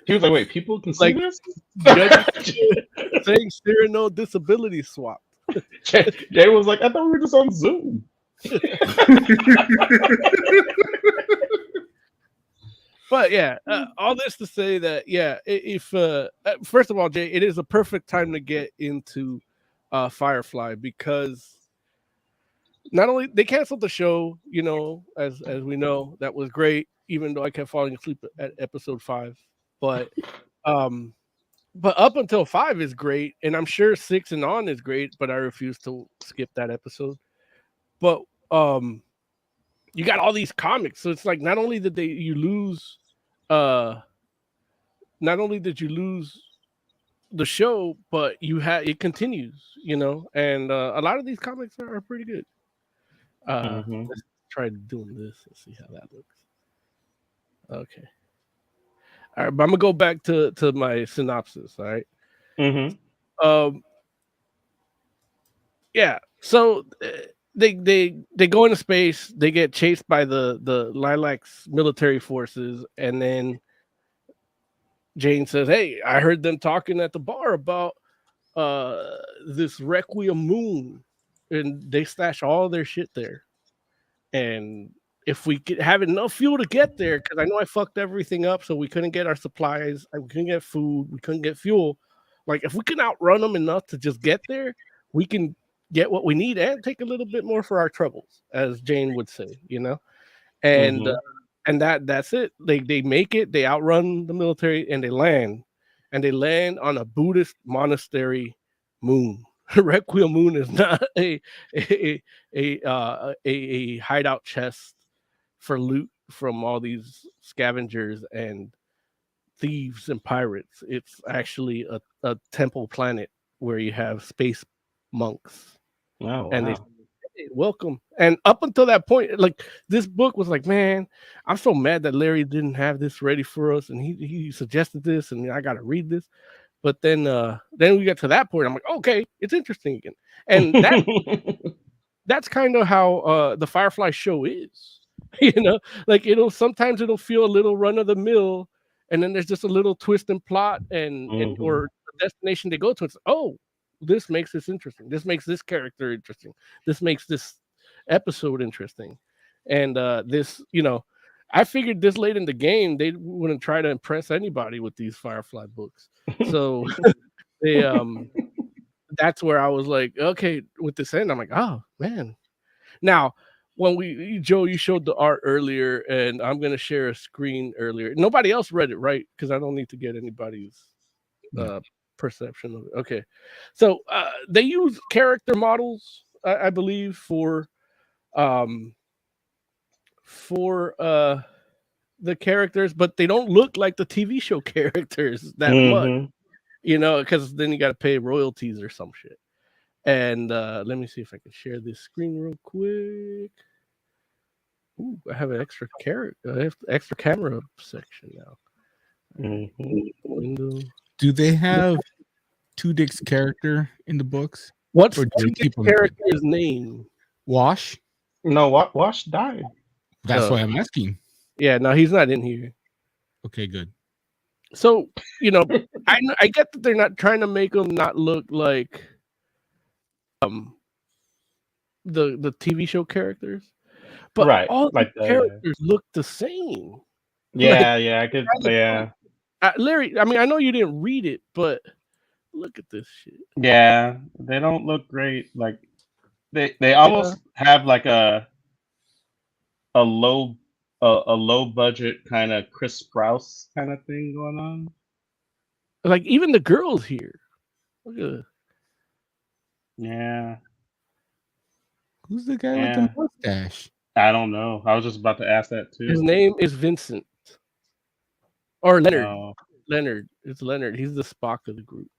He was like, wait, people can see Like, this? Saying Cyrano disability swap. Jay was like, I thought we were just on Zoom. But yeah, all this to say that, yeah, if first of all, Jay, it is a perfect time to get into Firefly, because not only they canceled the show, you know, as we know, that was great, even though I kept falling asleep at episode 5. But up until 5 is great, and I'm sure 6 and on is great, but I refuse to skip that episode. But you got all these comics, so it's like not only did you lose the show, but it continues, you know, and a lot of these comics are pretty good. Let's try doing this. Let's see how that looks. Okay. All right, but I'm gonna go back to my synopsis. All right. Yeah. So they go into space. They get chased by the Lilacs military forces, and then Jane says, "Hey, I heard them talking at the bar about this Requiem moon, and they stash all their shit there. And if we could have enough fuel to get there, because I know I fucked everything up, so we couldn't get our supplies, we couldn't get food, we couldn't get fuel. Like if we can outrun them enough to just get there, we can get what we need and take a little bit more for our troubles," as Jane would say, you know. And that's it. They make it. They outrun the military, and they land on a Buddhist monastery moon. Requiem moon is not a hideout chest for loot from all these scavengers and thieves and pirates. It's actually a temple planet where you have space monks. Wow, and they say, "Hey, welcome." And up until that point, like this book was like, man, I'm so mad that Larry didn't have this ready for us, and he suggested this, and I got to read this. But then we got to that point. I'm like, okay, it's interesting again, and that's kind of how the Firefly show is. You know, like sometimes it'll feel a little run of the mill, and then there's just a little twist in plot and or the destination they go to. It's oh, this makes this interesting. This makes this character interesting. This makes this episode interesting, and this, you know. I figured this late in the game, they wouldn't try to impress anybody with these Firefly books. So they that's where I was like, okay, with this end, I'm like, oh man. Now, when Joe, you showed the art earlier, and I'm gonna share a screen earlier. Nobody else read it, right? Because I don't need to get anybody's perception of it. Okay. So they use character models, I believe, for the characters, but they don't look like the TV show characters that much, you know, because then you got to pay royalties or some shit. And let me see if I can share this screen real quick. Ooh, I have an extra extra camera section now. Window. Do they have Tudyk's character in the books? What's Tudyk's character's name? Wash? No, Wash died. That's why I'm asking. Yeah, no, he's not in here. Okay, good. So I get that they're not trying to make them not look like the TV show characters, but Right. all the Like the characters look the same. yeah, I could yeah. Larry, I mean, I know you didn't read it, but look at this shit. Yeah, they don't look great. Like they Yeah. almost have like a low a low budget kind of Chris Sprouse kind of thing going on. Like even the girls here. Look at Yeah. Who's the guy with Yeah. the mustache? I don't know. I was just about to ask that his too. name is Vincent or Leonard. Oh, Leonard. It's Leonard. He's the Spock of the group.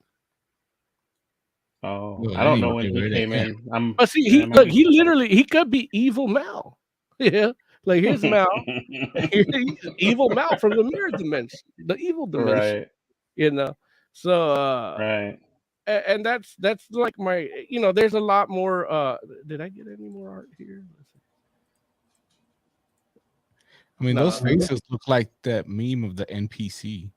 oh, Well, I don't I know didn't when even he get rid came of in. I'm But see, yeah, he could be evil Mal. Yeah. Like here's Mal. He's evil Mal from the mirror dimension. The evil dimension. right, You know. So right. and that's like my there's a lot more did I get any more art here? I mean, No. those faces look like that meme of the NPC.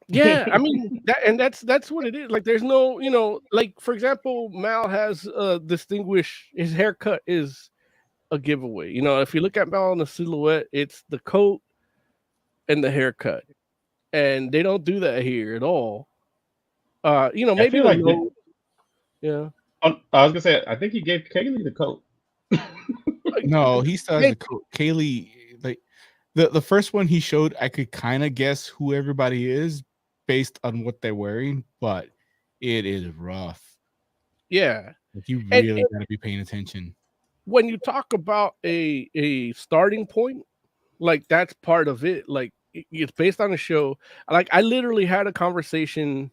Yeah, I mean that's what it is. Like there's no, like for example, Mal has distinguished his haircut is a giveaway. If you look at Mal in the silhouette, it's the coat and the haircut. And they don't do that here at all. Maybe feel the like nose, yeah. I was gonna say I think he gave Kaylee the coat. No, he still has the coat. Kaylee, like the first one he showed, I could kind of guess who everybody is based on what they're wearing, but it is rough. Yeah. Like you really gotta be paying attention. When you talk about a starting point, like that's part of it. Like it's based on a show. Like I literally had a conversation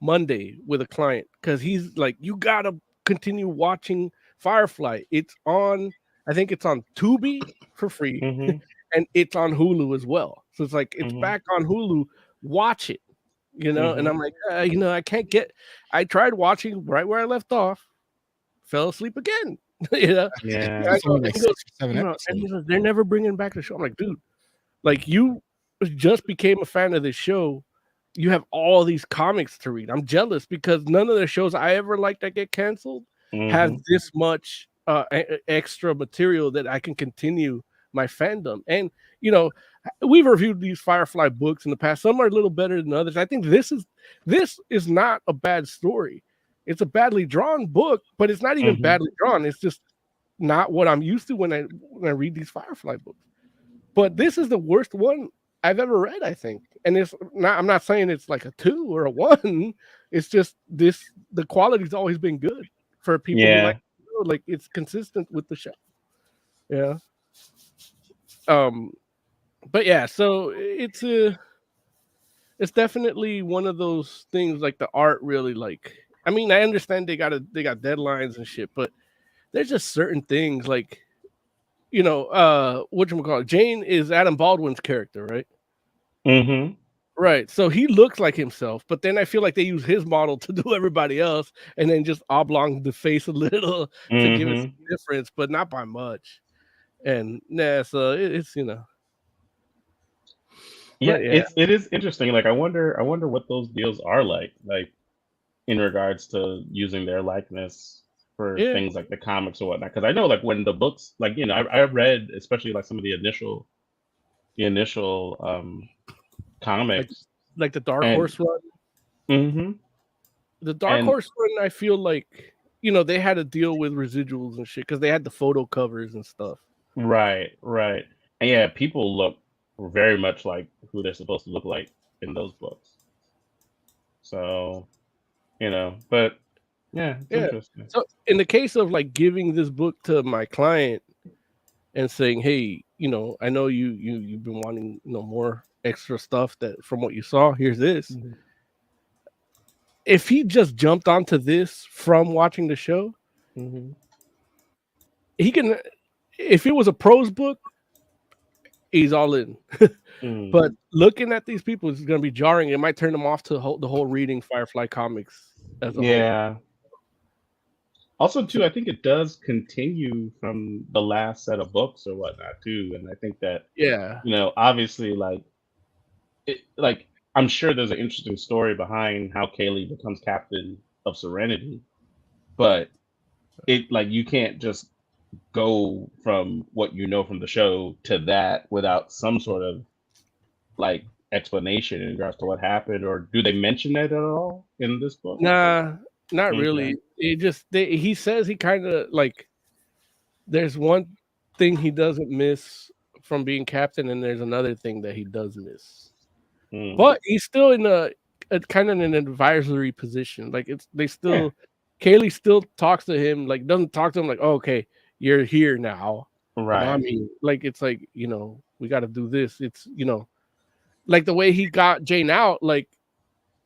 Monday with a client because he's like, you gotta continue watching Firefly. It's on, I think it's on Tubi for free, and it's on Hulu as well. So it's like it's back on Hulu. Watch it, and I'm like, I can't get. I tried watching right where I left off, fell asleep again. Yeah. It's only like 6 or 7 episodes. And he's like, they're never bringing back the show. I'm like, dude, like you just became a fan of this show. You have all these comics to read. I'm jealous because none of the shows I ever liked that get canceled have this much extra material that I can continue my fandom. And we've reviewed these Firefly books in the past. Some are a little better than others. I think this is not a bad story. It's a badly drawn book, but it's not even badly drawn. It's just not what I'm used to when I read these Firefly books. But this is the worst one I've ever read, I think. And it's not, I'm not saying it's like a 2 or a 1. It's just the quality's always been good for people who like it's consistent with the show. Yeah. But yeah, so it's definitely one of those things. Like the art really, like, I mean, I understand they got deadlines and shit, but there's just certain things like, whatchamacallit, Jane is Adam Baldwin's character, right? Right. So he looks like himself, but then I feel like they use his model to do everybody else and then just oblong the face a little to give it some difference, but not by much. And so it's Yeah, it is interesting. Like I wonder what those deals are like in regards to using their likeness for things like the comics or whatnot. Because I know like when the books, like I read especially like some of the initial comics, like the Dark Horse run. The Dark Horse run, I feel like they had to deal with residuals and shit because they had the photo covers and stuff. Right. And yeah, people look very much like who they're supposed to look like in those books. So, but yeah, it's interesting. So in the case of like giving this book to my client and saying, hey, I know you've been wanting more extra stuff that from what you saw, here's this. If he just jumped onto this from watching the show, he can. If it was a prose book, he's all in. But looking at these people is going to be jarring. It might turn them off to the whole reading Firefly comics as a whole. Also, too, I think it does continue from the last set of books or whatnot too, and I think that obviously, like I'm sure there's an interesting story behind how Kaylee becomes captain of Serenity, but it like you can't just go from what you know from the show to that without some sort of like explanation in regards to what happened, or do they mention that at all in this book? Nah, not Okay. really. It just he says he kind of like there's one thing he doesn't miss from being captain, and there's another thing that he does miss. But he's still in a kind of an advisory position. Like they still, Kaylee still talks to him. Like doesn't talk to him like, oh, okay, you're here now. Right. I mean, like it's like we got to do this. It's like the way he got Jane out, like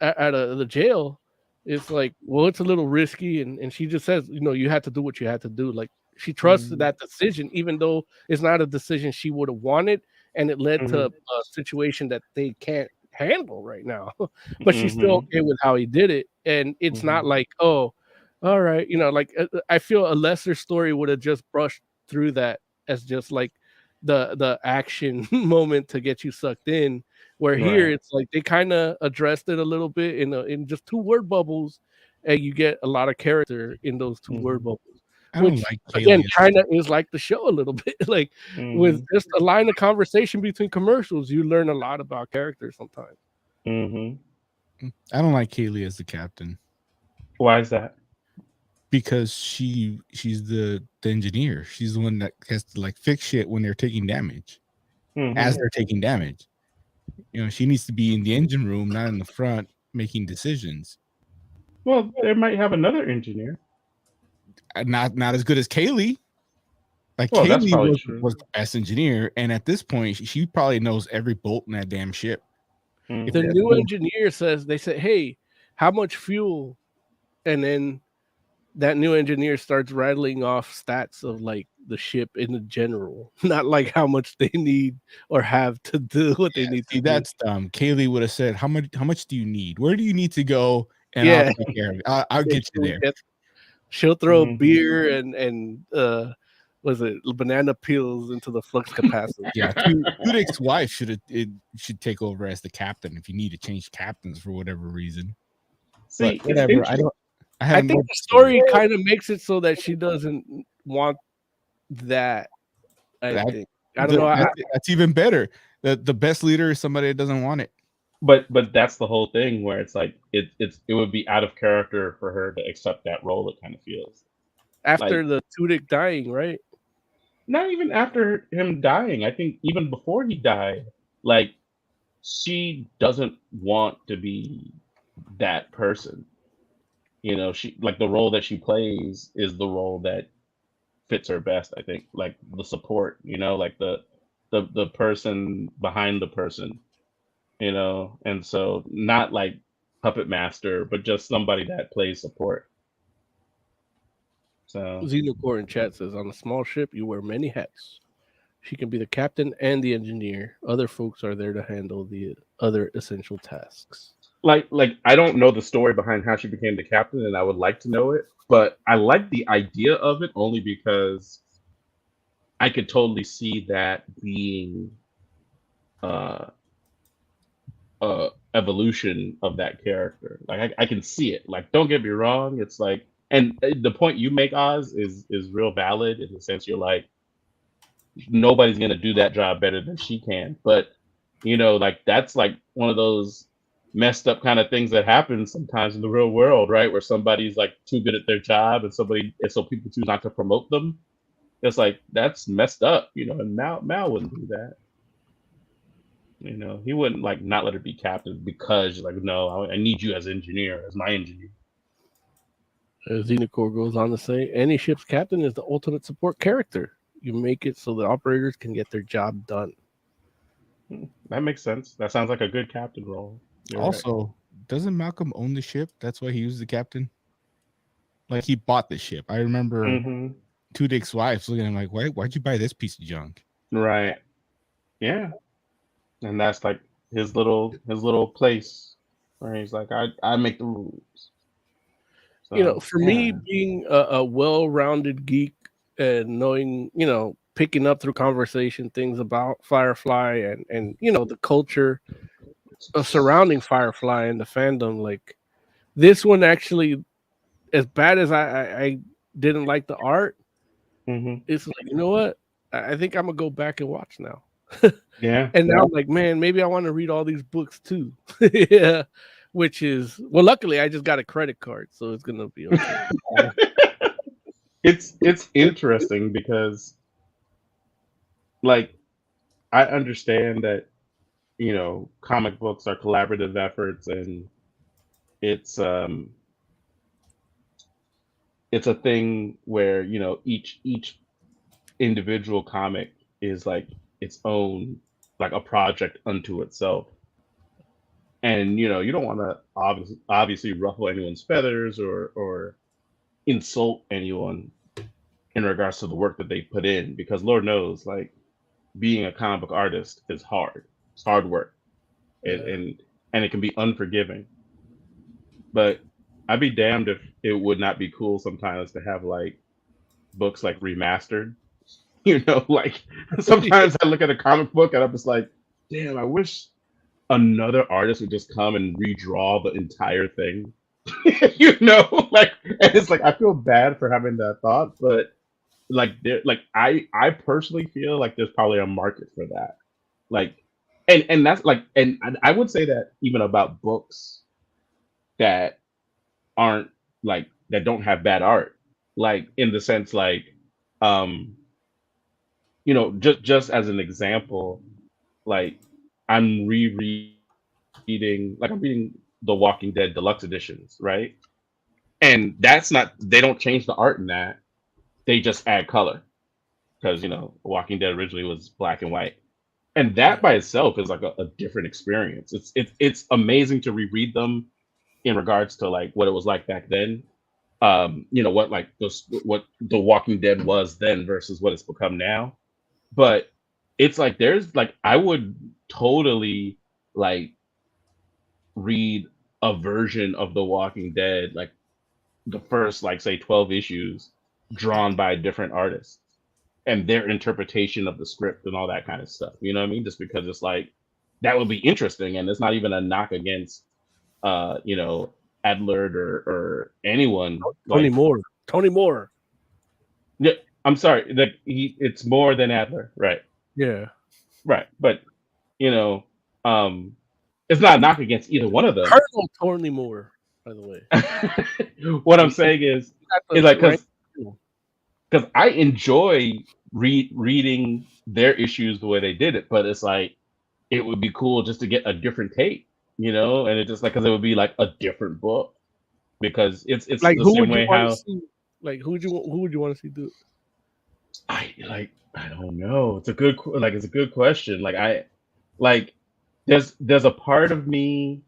out of the jail. It's like, well, it's a little risky, and she just says, you had to do what you had to do. Like she trusts that decision, even though it's not a decision she would have wanted, and it led to a situation that they can't handle right now. But she's still okay with how he did it, and it's not like, oh, all right, like I feel a lesser story would have just brushed through that as just like the action moment to get you sucked in. Where here it's like they kind of addressed it a little bit in just 2 word bubbles, and you get a lot of character in those 2 word bubbles. Which like again kind of is like the show a little bit. Like with just a line of conversation between commercials, you learn a lot about characters sometimes. I don't like Kaylee as the captain. Why is that? Because she's the engineer. She's the one that has to like fix shit when they're taking damage. As they're taking damage. She needs to be in the engine room, not in the front, making decisions. Well, they might have another engineer. Not as good as Kaylee. Like that's Kaylee was the best engineer, and at this point, she probably knows every bolt in that damn ship. The new engineer says, they say, hey, how much fuel? And then that new engineer starts rattling off stats of like the ship in the general, not like how much they need or have to do what they need to do. That's dumb. Kaylee would have said, how much do you need? Where do you need to go? And I'll take care of it. I'll get you there. She'll throw beer and was it banana peels into the flux capacitor. Yeah, Tudyk's wife should take over as the captain if you need to change captains for whatever reason. See, but whatever. I think the story kind of makes it so that she doesn't want that. I think. I don't know. That's even better. The best leader is somebody that doesn't want it. But that's the whole thing where it's like it would be out of character for her to accept that role. It kind of feels after the Tudyk dying, right? Not even after him dying. I think even before he died, like she doesn't want to be that person. She like the role that she plays is the role that fits her best. I think like the support. Like the person behind the person. And so not like puppet master, but just somebody that plays support. So Xenocore in chat says, on a small ship, you wear many hats. She can be the captain and the engineer. Other folks are there to handle the other essential tasks. Like I don't know the story behind how she became the captain, and I would like to know it, but I like the idea of it only because I could totally see that being evolution of that character. Like I can see it. Like don't get me wrong, it's like, and the point you make, Oz, is real valid in the sense you're like nobody's gonna do that job better than she can. But like that's like one of those messed up kind of things that happen sometimes in the real world, right? Where somebody's like too good at their job and so people choose not to promote them. It's like that's messed up, and Mal wouldn't do that. He wouldn't like not let her be captain because like, no, I need you as engineer, as my engineer. Xenocore goes on to say, any ship's captain is the ultimate support character. You make it so the operators can get their job done. That makes sense. That sounds like a good captain role. You're also, doesn't Malcolm own the ship? That's why he was the captain. Like he bought the ship. I remember Tudyk's wife looking at him like, why'd you buy this piece of junk? Right. Yeah. And that's like his little place where he's like, I make the rules. So, for me, being a well-rounded geek and knowing, picking up through conversation things about Firefly and the culture, surrounding Firefly and the fandom. Like this one actually, as bad as I didn't like the art, it's like, you know what? I think I'm gonna go back and watch now. Yeah. And now I'm like, man, maybe I want to read all these books too. Yeah. Which is, well, luckily I just got a credit card, so it's gonna be okay. It's interesting because, like, I understand that, you know, comic books are collaborative efforts, and it's a thing where, you know, each individual comic is like its own, like a project unto itself. And you know, you don't want to obviously ruffle anyone's feathers or insult anyone in regards to the work that they put in, because Lord knows, like, being a comic book artist is hard. It's hard work, and it can be unforgiving. But I'd be damned if it would not be cool sometimes to have like books like remastered. You know, like sometimes I look at a comic book and I'm just like, damn, I wish another artist would just come and redraw the entire thing. You know, like, and it's like I feel bad for having that thought, but like I personally feel like there's probably a market for that. Like, and that's like, and I would say that even about books that aren't like, that don't have bad art, like in the sense like, you know, just as an example, like I'm rereading, like I'm reading the Walking Dead deluxe editions, right? And that's not, they don't change the art in that, they just add color, because you know Walking Dead originally was black and white, and that by itself is like a different experience. It's amazing to reread them in regards to like what it was like back then. You know what, like what the Walking Dead was then versus what it's become now. But it's like there's like, I would totally like read a version of The Walking Dead, like the first, like, say 12 issues drawn by a different artist and their interpretation of the script and all that kind of stuff. You know what I mean? Just because it's like, that would be interesting. And it's not even a knock against, you know, Adlard or anyone. Tony like, Moore. Yeah, I'm sorry. That it's more than Adler, right? Yeah. Right. But you know, it's not a knock against either one of them. Colonel Tony Moore, by the way. What I'm saying is like, because I enjoy reading their issues the way they did it, but it's like it would be cool just to get a different take, you know, and it's just like, because it would be like a different book, because it's like, the who same would way you want how to see? Like, who would you want to see do it? I don't know. It's a good question. Like there's a part of me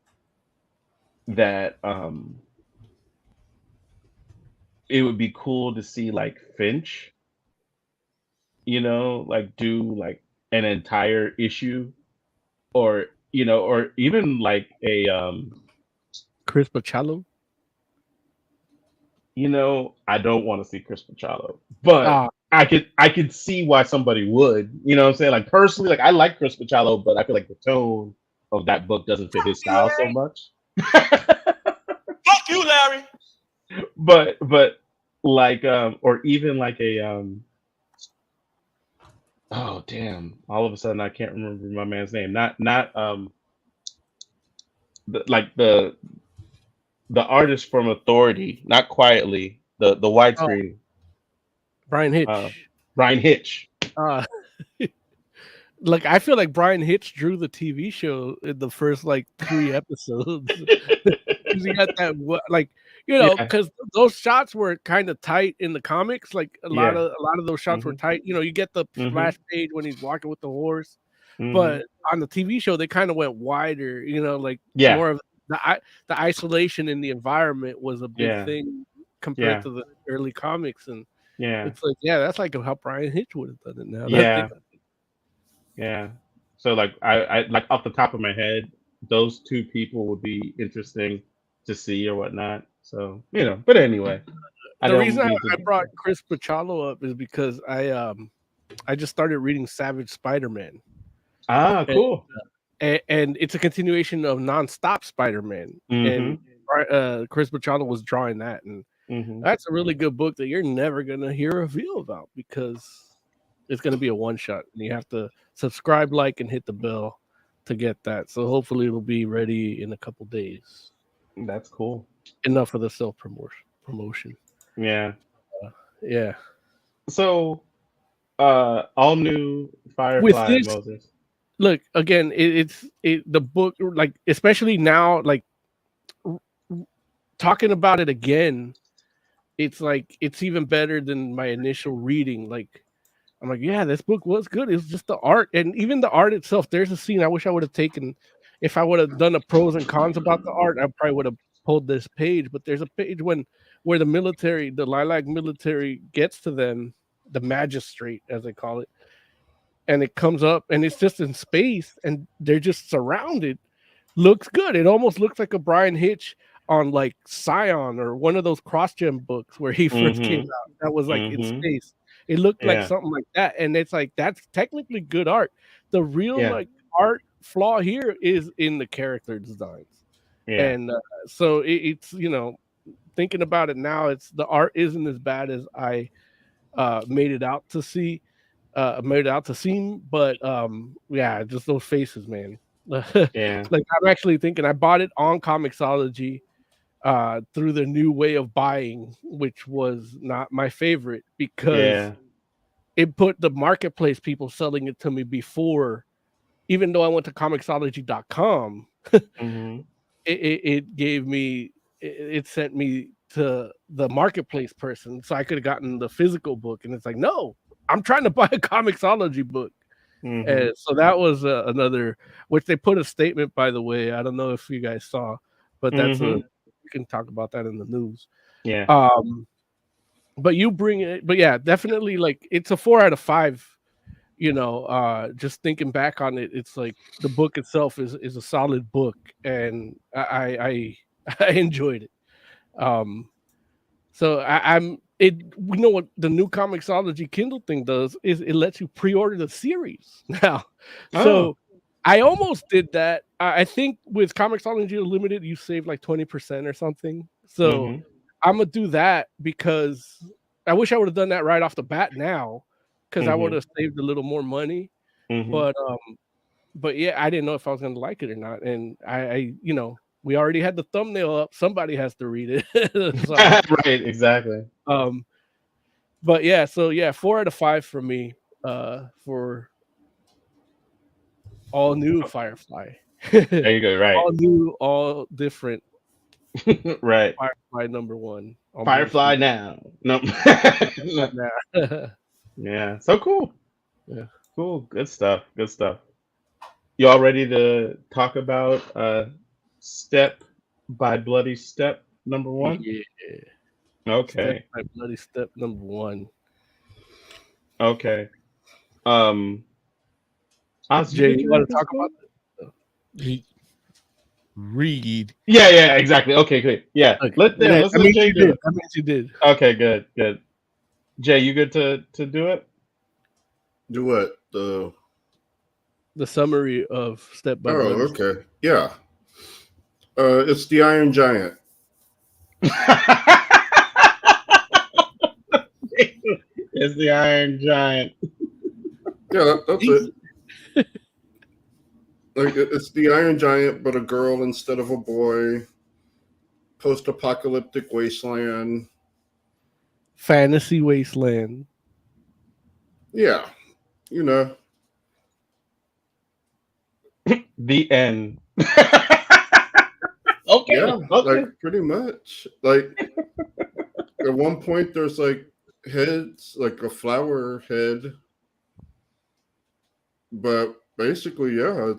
that it would be cool to see like Finch, you know, like do like an entire issue, or you know, or even like a Chris Bachalo. You know, I don't want to see Chris Bachalo, but I could see why somebody would. You know what I'm saying? Like personally, like I like Chris Bachalo, but I feel like the tone of that book doesn't fit his style so much. Fuck you, Larry. But like or even like a oh damn, all of a sudden I can't remember my man's name. Not like the artist from Authority, not Quietly, the widescreen. Brian Hitch. Brian Hitch. Like I feel like Brian Hitch drew the TV show in the first like 3 episodes. Because he got that, like, you know, because those shots were kind of tight in the comics. Like a lot of those shots were tight. You know, you get the splash page when he's walking with the horse, but on the TV show they kind of went wider. You know, like more of the isolation in the environment was a big thing compared to the early comics, and it's like that's like how Brian Hitch would have done it now. Yeah. So like I like off the top of my head, those two people would be interesting to see or whatnot. So you know, but anyway, the reason I brought Chris Bachalo up is because I just started reading Savage Spider-Man. Cool. and it's a continuation of Non-Stop Spider-Man, and Chris Bachalo was drawing that, and that's a really good book that you're never gonna hear a review about because it's gonna be a one shot, and you have to subscribe, like, and hit the bell to get that. So hopefully it'll be ready in a couple days. That's cool. Enough of the self promotion. Yeah. Yeah. So, all new Firefly, With this, Moses. Look, again, the book, like, especially now, like, talking about it again, it's like it's even better than my initial reading. Like, I'm like, yeah, this book was good. It's just the art, and even the art itself. There's a scene I wish I would have taken. If I would have done a pros and cons about the art, I probably would have pulled this page. But there's a page where the military, the Lilac military, gets to them, the magistrate, as they call it, and it comes up, and it's just in space, and they're just surrounded. Looks good. It almost looks like a Brian Hitch on like Scion or one of those cross-gen books where he first came out. That was like in space. It looked like something like that, and it's like that's technically good art. The real like art flaw here is in the character designs, and so it's thinking about it now, it's the art isn't as bad as I made it out to seem, but just those faces, man. Like I'm actually thinking I bought it on Comixology through the new way of buying, which was not my favorite because it put the marketplace people selling it to me before, even though I went to Comixology.com, it gave me, it sent me to the marketplace person, so I could have gotten the physical book, and it's like, no, I'm trying to buy a Comixology book. And so that was another, which they put a statement, by the way. I don't know if you guys saw, but that's we can talk about that in the news. But you bring it, but yeah, definitely, like, it's a 4 out of 5. Just thinking back on it, it's like the book itself is a solid book, and I enjoyed it. So we know what the new Comixology Kindle thing does is it lets you pre-order the series now. So I almost did that. I think with Comixology Unlimited, you save like 20% or something. So I'm gonna do that because I wish I would have done that right off the bat now, because I would have saved a little more money. But yeah, I didn't know if I was gonna like it or not, and I we already had the thumbnail up. Somebody has to read it. So, right, exactly. But yeah, so yeah, 4 out of 5 for me. For all new Firefly. There you go. Right. All new, all different. Right. Firefly #1. Firefly now. No. Yeah. So cool. Yeah. Cool. Good stuff. Good stuff. You all ready to talk about Step by Bloody Step #1? Yeah. Okay. Step by Bloody Step #1. Okay. Jay, you want to talk about it? Read. Yeah, exactly. Okay, good. Yeah. Okay. Let's let Jay do it. That means you did. Okay, good. Jay, you good to do it? Do what? The summary of Step by Bloody. Oh, okay. Yeah. It's the Iron Giant. It's the Iron Giant. Yeah, that's it. Like, it's the Iron Giant, but a girl instead of a boy. Post-apocalyptic wasteland. Fantasy wasteland. Yeah, The end. Okay. Yeah, like pretty much. Like at one point there's like heads, like a flower head. But basically, yeah,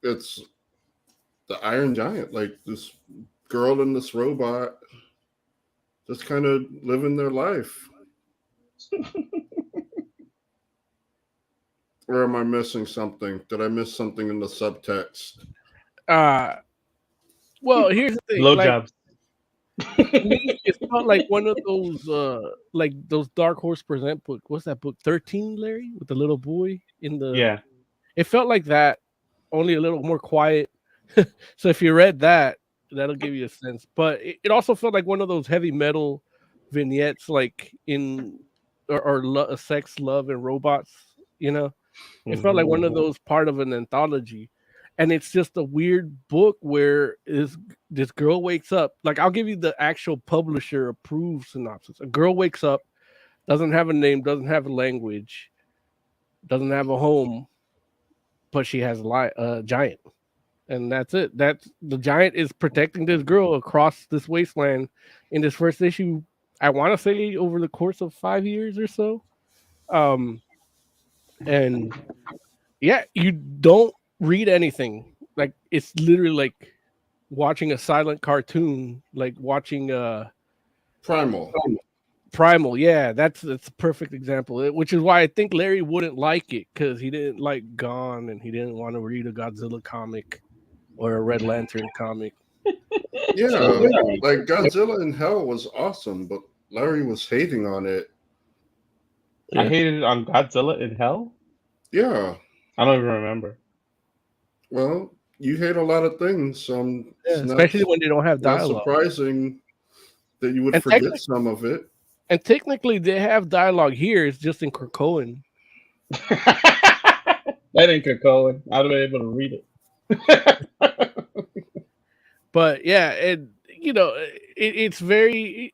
it's the Iron Giant, like this girl and this robot just kind of living their life. Or am I missing something? Did I miss something in the subtext? Well, here's the thing. Blowjobs. It's not like one of those like those Dark Horse Present book. What's that book? 13, Larry, with the little boy in the It felt like that, only a little more quiet. So if you read that, that'll give you a sense. But it also felt like one of those heavy metal vignettes, like in sex, love, and robots. You know, it felt like one of those part of an anthology, and it's just a weird book where this girl wakes up. Like, I'll give you the actual publisher approved synopsis. A girl wakes up, doesn't have a name, doesn't have a language, doesn't have a home, but she has a giant, and that's it. That's the giant is protecting this girl across this wasteland in this first issue. I want to say over the course of 5 years or so. And yeah, you don't read anything. Like, it's literally like watching a silent cartoon, like watching Primal. Yeah, that's a perfect example. Which is why I think Larry wouldn't like it, because he didn't like Gone and he didn't want to read a Godzilla comic or a Red Lantern comic. Yeah, like Godzilla in Hell was awesome, but Larry was hating on it. I hated it on Godzilla in Hell? Yeah. I don't even remember. Well, you hate a lot of things, so especially when they don't have dialogue. Not surprising that you would forget some of it. And technically, they have dialogue here. It's just in Krakoan. That ain't Krakoan. I'd have been able to read it. But yeah, and it's very,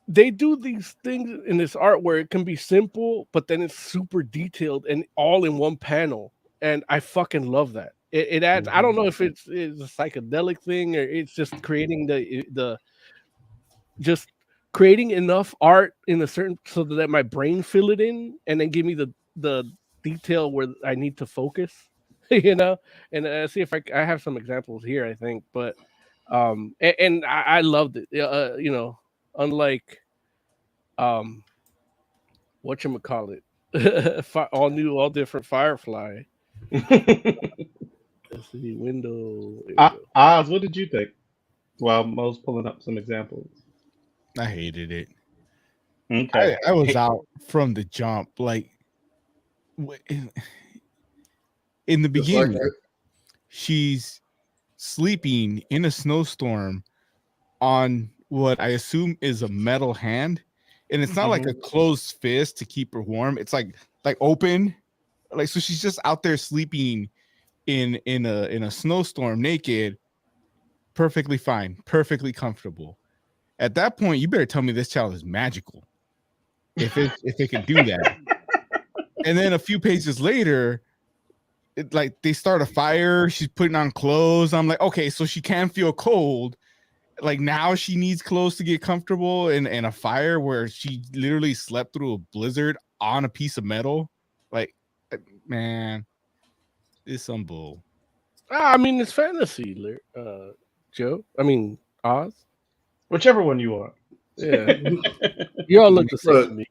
they do these things in this art where it can be simple, but then it's super detailed and all in one panel. And I fucking love that. It adds. I don't know if it's a psychedelic thing or it's just creating just creating enough art in a certain so that my brain fill it in and then give me the detail where I need to focus. And see if I have some examples here, I think, but and I loved it. Unlike whatchamacallit, all different Firefly. Let's see, window. Oz, what did you think? While Mo's pulling up some examples. I hated it. Okay. I was out from the jump. Like, in the beginning, she's sleeping in a snowstorm on what I assume is a metal hand, and it's not like a closed fist to keep her warm. It's like open, like, so she's just out there sleeping in a snowstorm naked, perfectly fine, perfectly comfortable. At that point, you better tell me this child is magical if it can do that. And then a few pages later, they start a fire. She's putting on clothes. I'm like, okay, so she can feel cold. Like, now she needs clothes to get comfortable, and a fire where she literally slept through a blizzard on a piece of metal. Like, man, it's some bull. I mean, it's fantasy, Joe. I mean, Oz. Whichever one you want. Yeah. You all look the same to me.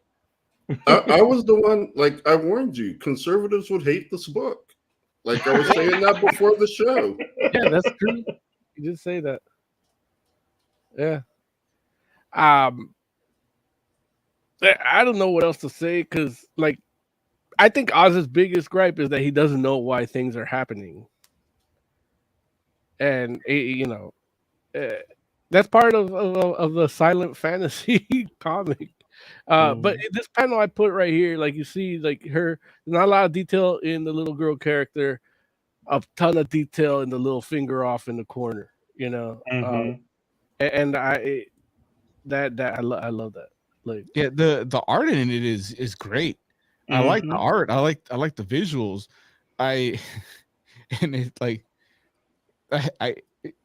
I was the one, like, I warned you, conservatives would hate this book. Like, I was saying that before the show. Yeah, that's true. You did say that. Yeah. I don't know what else to say, because, like, I think Oz's biggest gripe is that he doesn't know why things are happening. And, that's part of the silent fantasy comic. But in this panel I put right here, like, you see, like, there's not a lot of detail in the little girl character, a ton of detail in the little finger off in the corner, and I love that. Like, yeah, the art in it is great. I like the art. I like the visuals. And it's like,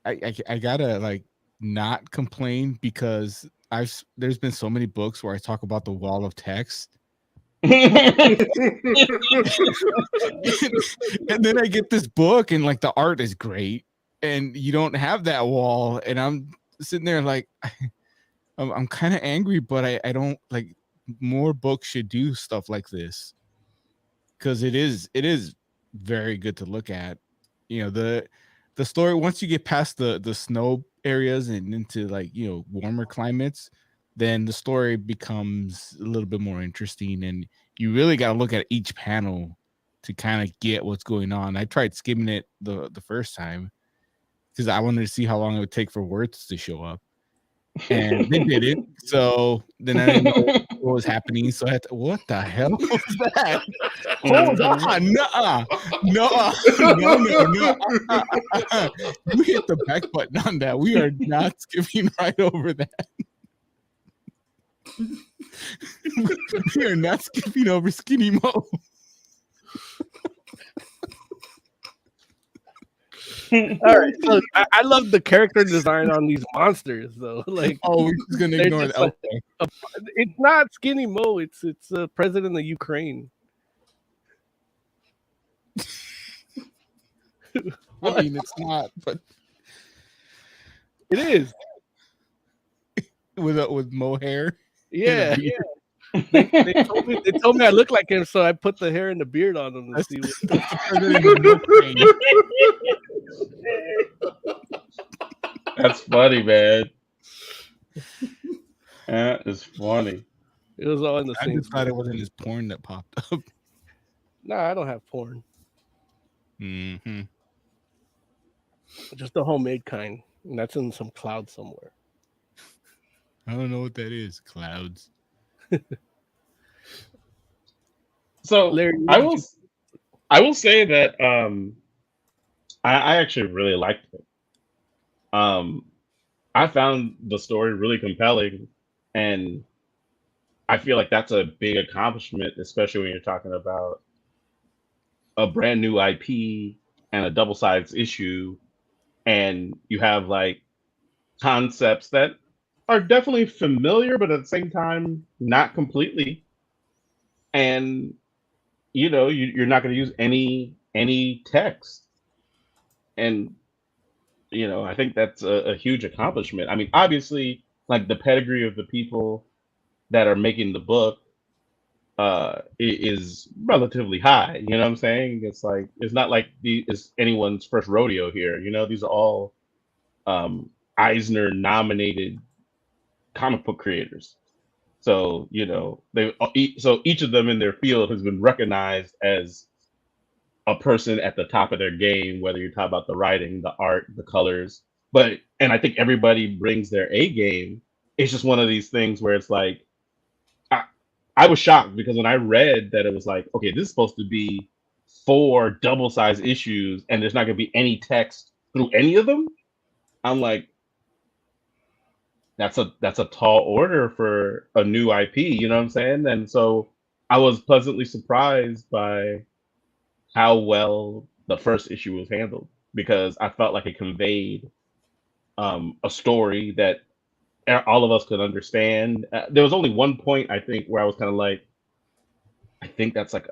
I gotta, like, not complain, because there's been so many books where I talk about the wall of text. And then I get this book and, like, the art is great and you don't have that wall, and I'm sitting there like, I'm kind of angry, but I don't, like, more books should do stuff like this, because it is very good to look at. The story, once you get past the snow areas and into, like, warmer climates, then the story becomes a little bit more interesting, and you really got to look at each panel to kind of get what's going on. I tried skimming it the first time because I wanted to see how long it would take for words to show up, and they didn't. So then I didn't know what was happening. So I had to, what the hell was that? Hold on, no. You hit the back button on that. We are not skipping right over that. We are not skipping over Skinny Mo. All right, so I love the character design on these monsters, though. Like, we're just gonna ignore that. Like, it's not Skinny Mo. It's president of Ukraine. I mean, it's not, but it is with mohair. Yeah. They told me I look like him, so I put the hair and the beard on him to see That's funny, man. That is funny. It was all in the same. I just thought it wasn't his porn that popped up. Nah, I don't have porn. Mm-hmm. Just the homemade kind, and that's in some cloud somewhere. I don't know what that is. Clouds. So Larry, I will say that I actually really liked it. I found the story really compelling, and I feel like that's a big accomplishment, especially when you're talking about a brand new IP and a double-sided issue, and you have like concepts that are definitely familiar, but at the same time, not completely. And you're not going to use any text, and I think that's a huge accomplishment. I mean, obviously, like the pedigree of the people that are making the book is relatively high. You know what I'm saying? It's like it's not like it's anyone's first rodeo here. These are all Eisner nominated comic book creators. So so each of them in their field has been recognized as a person at the top of their game, whether you're talking about the writing, the art, the colors. And I think everybody brings their A game. It's just one of these things where it's like, I was shocked because when I read that it was like, okay, this is supposed to be 4 double-sized issues and there's not going to be any text through any of them. I'm like, that's a tall order for a new IP, you know what I'm saying? And so I was pleasantly surprised by how well the first issue was handled, because I felt like it conveyed a story that all of us could understand. There was only one point, I think, where I was kind of like, I think that's I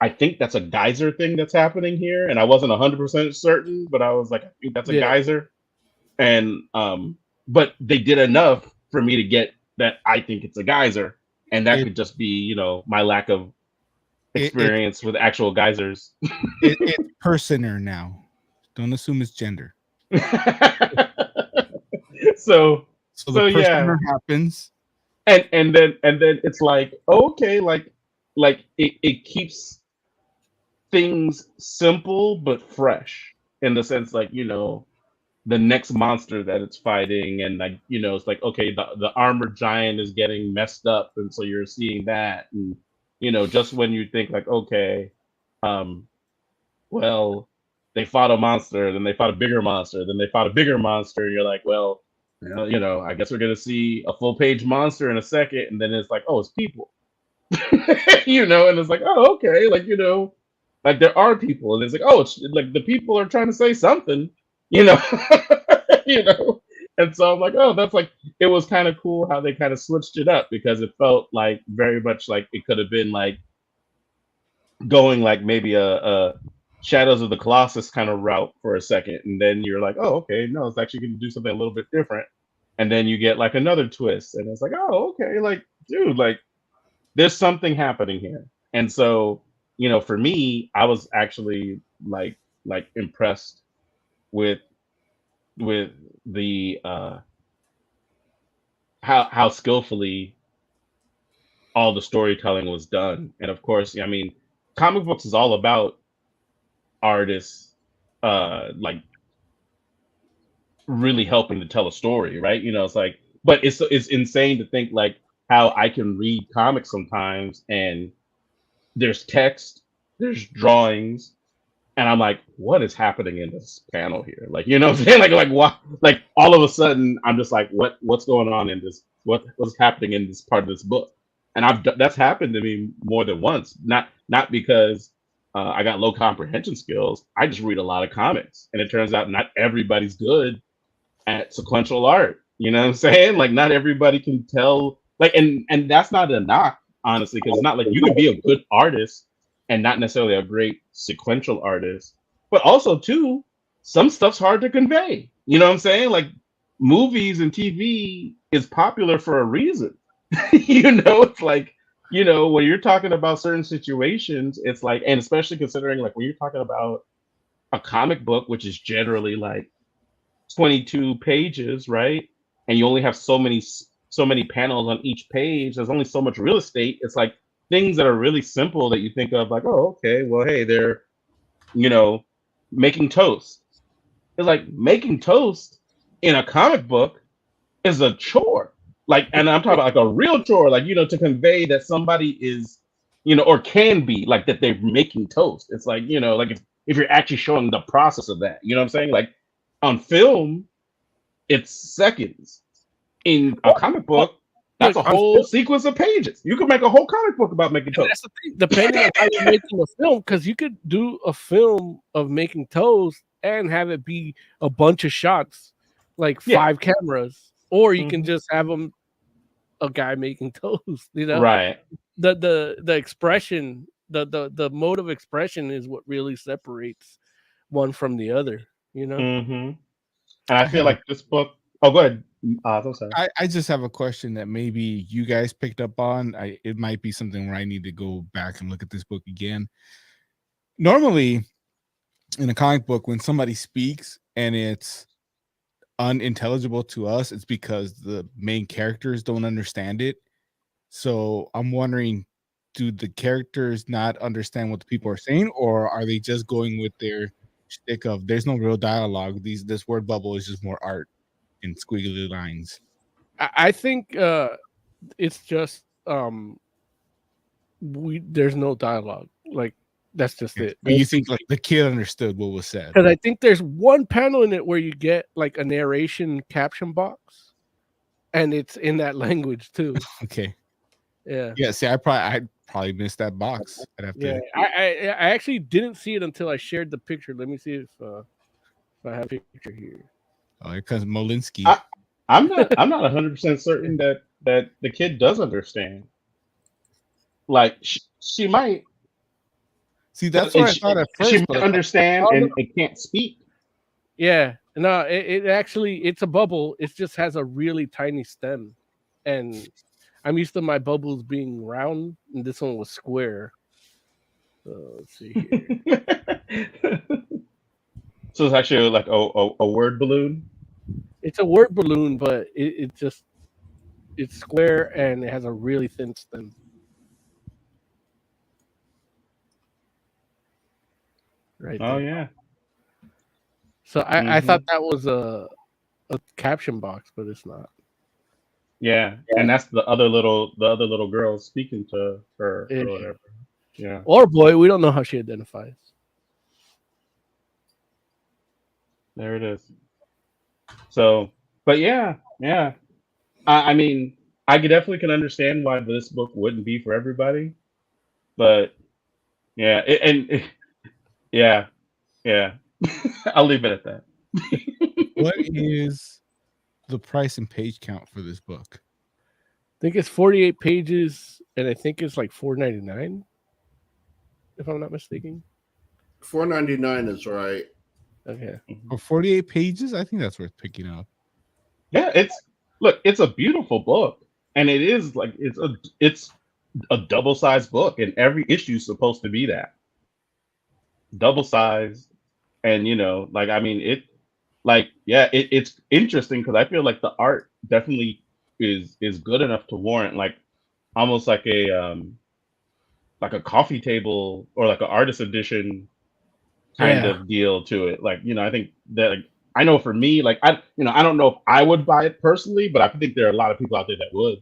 think that's a geyser thing that's happening here, and I wasn't 100% certain, but I was like, I think that's a geyser. And but they did enough for me to get that I think it's a geyser, and that could just be my lack of experience with actual geysers. It's personer now. Don't assume it's gender. So the personer happens, and then it's like, okay, like it keeps things simple but fresh, in the sense like the next monster that it's fighting, and like it's like, okay, the armored giant is getting messed up, and so you're seeing that, and just when you think like, okay, well, they fought a monster, then they fought a bigger monster, then they fought a bigger monster, you're like, well, I guess we're gonna see a full page monster in a second, and then it's like, oh, it's people. And it's like, oh, okay, like like there are people, and it's like, oh, it's like the people are trying to say something. And so I'm like, oh, that's like, it was kind of cool how they kind of switched it up, because it felt like very much like it could have been like going like maybe a Shadows of the Colossus kind of route for a second, and then you're like, oh, okay, no, it's actually going to do something a little bit different, and then you get like another twist, and it's like, oh, okay, like, dude, like there's something happening here. And so for me, I was actually like impressed with the how skillfully all the storytelling was done. And of course, I mean, comic books is all about artists, like really helping to tell a story, right? You know, it's like, but it's insane to think like how I can read comics sometimes and there's text, there's drawings, and I'm like, what is happening in this panel here? Like, you know what I'm saying? Like what? Like all of a sudden, I'm just like, what's going on in this? What's happening in this part of this book? And that's happened to me more than once. Not because I got low comprehension skills. I just read a lot of comics, and it turns out not everybody's good at sequential art. You know what I'm saying? Like not everybody can tell. Like, and that's not a knock, honestly, because it's not like you can be a good artist and not necessarily a great sequential artist. But also, too, some stuff's hard to convey. You know what I'm saying? Like movies and TV is popular for a reason. You know, it's like, you know, when you're talking about certain situations, it's like, and especially considering like when you're talking about a comic book, which is generally like 22 pages, right? And you only have so many panels on each page. There's only so much real estate. It's like things that are really simple that you think of like, oh, okay, well, hey, they're, you know, making toast. It's like making toast in a comic book is a chore. Like, and I'm talking about like a real chore, like, you know, to convey that somebody is, you know, or can be like that they're making toast. It's like, you know, like if you're actually showing the process of that, you know what I'm saying? Like on film, it's seconds. In a comic book, that's a whole sequence of pages. You could make a whole comic book about making toast. That's the thing, depending on how you're making a film, because you could do a film of making toast and have it be a bunch of shots, like 5 cameras, or you can just have them a guy making toast. You know, right? The expression, the mode of expression is what really separates one from the other. You know, and I feel like this book. Oh, go ahead. I'm sorry. I just have a question that maybe you guys picked up on. It might be something where I need to go back and look at this book again. Normally, in a comic book, when somebody speaks and it's unintelligible to us, it's because the main characters don't understand it. So I'm wondering, do the characters not understand what the people are saying, or are they just going with their shtick of there's no real dialogue? This word bubble is just more art in squiggly lines. I think it's just there's no dialogue. Like that's just it. But you think like the kid understood what was said? Because I think there's one panel in it where you get like a narration caption box, and it's in that language too. Okay. Yeah. Yeah. See, I probably missed that box. I'd have to. Yeah. I actually didn't see it until I shared the picture. Let me see if I have a picture here. Oh, here comes Molinsky. I'm not 100% certain that the kid does understand. Like she might. See, that's what I thought at first. She might understand and it can't speak. Yeah, no, it actually it's a bubble. It just has a really tiny stem, and I'm used to my bubbles being round, and this one was square. So let's see here. So it's actually like a word balloon. It's a word balloon, but it's square and it has a really thin stem. Right. Oh there. yeah. So I thought that was a caption box, but it's not. Yeah, and that's the other little girl speaking to her or whatever. Yeah. Or boy, we don't know how she identifies. There it is. So, but yeah. I mean, I definitely can understand why this book wouldn't be for everybody, but yeah, yeah. I'll leave it at that. What is the price and page count for this book? I think it's 48 pages, and I think it's like $4.99, if I'm not mistaken. $4.99 is right. Okay. For 48 pages, I think that's worth picking up. Yeah, it's a beautiful book, and it is like it's a double-sized book, and every issue is supposed to be that double-sized, and you know, like I mean, it's interesting because I feel like the art definitely is good enough to warrant like almost like like a coffee table or like an artist edition kind of deal to it. Like, I think that, like, I know for me, like, I don't know if I would buy it personally, but I think there are a lot of people out there that would,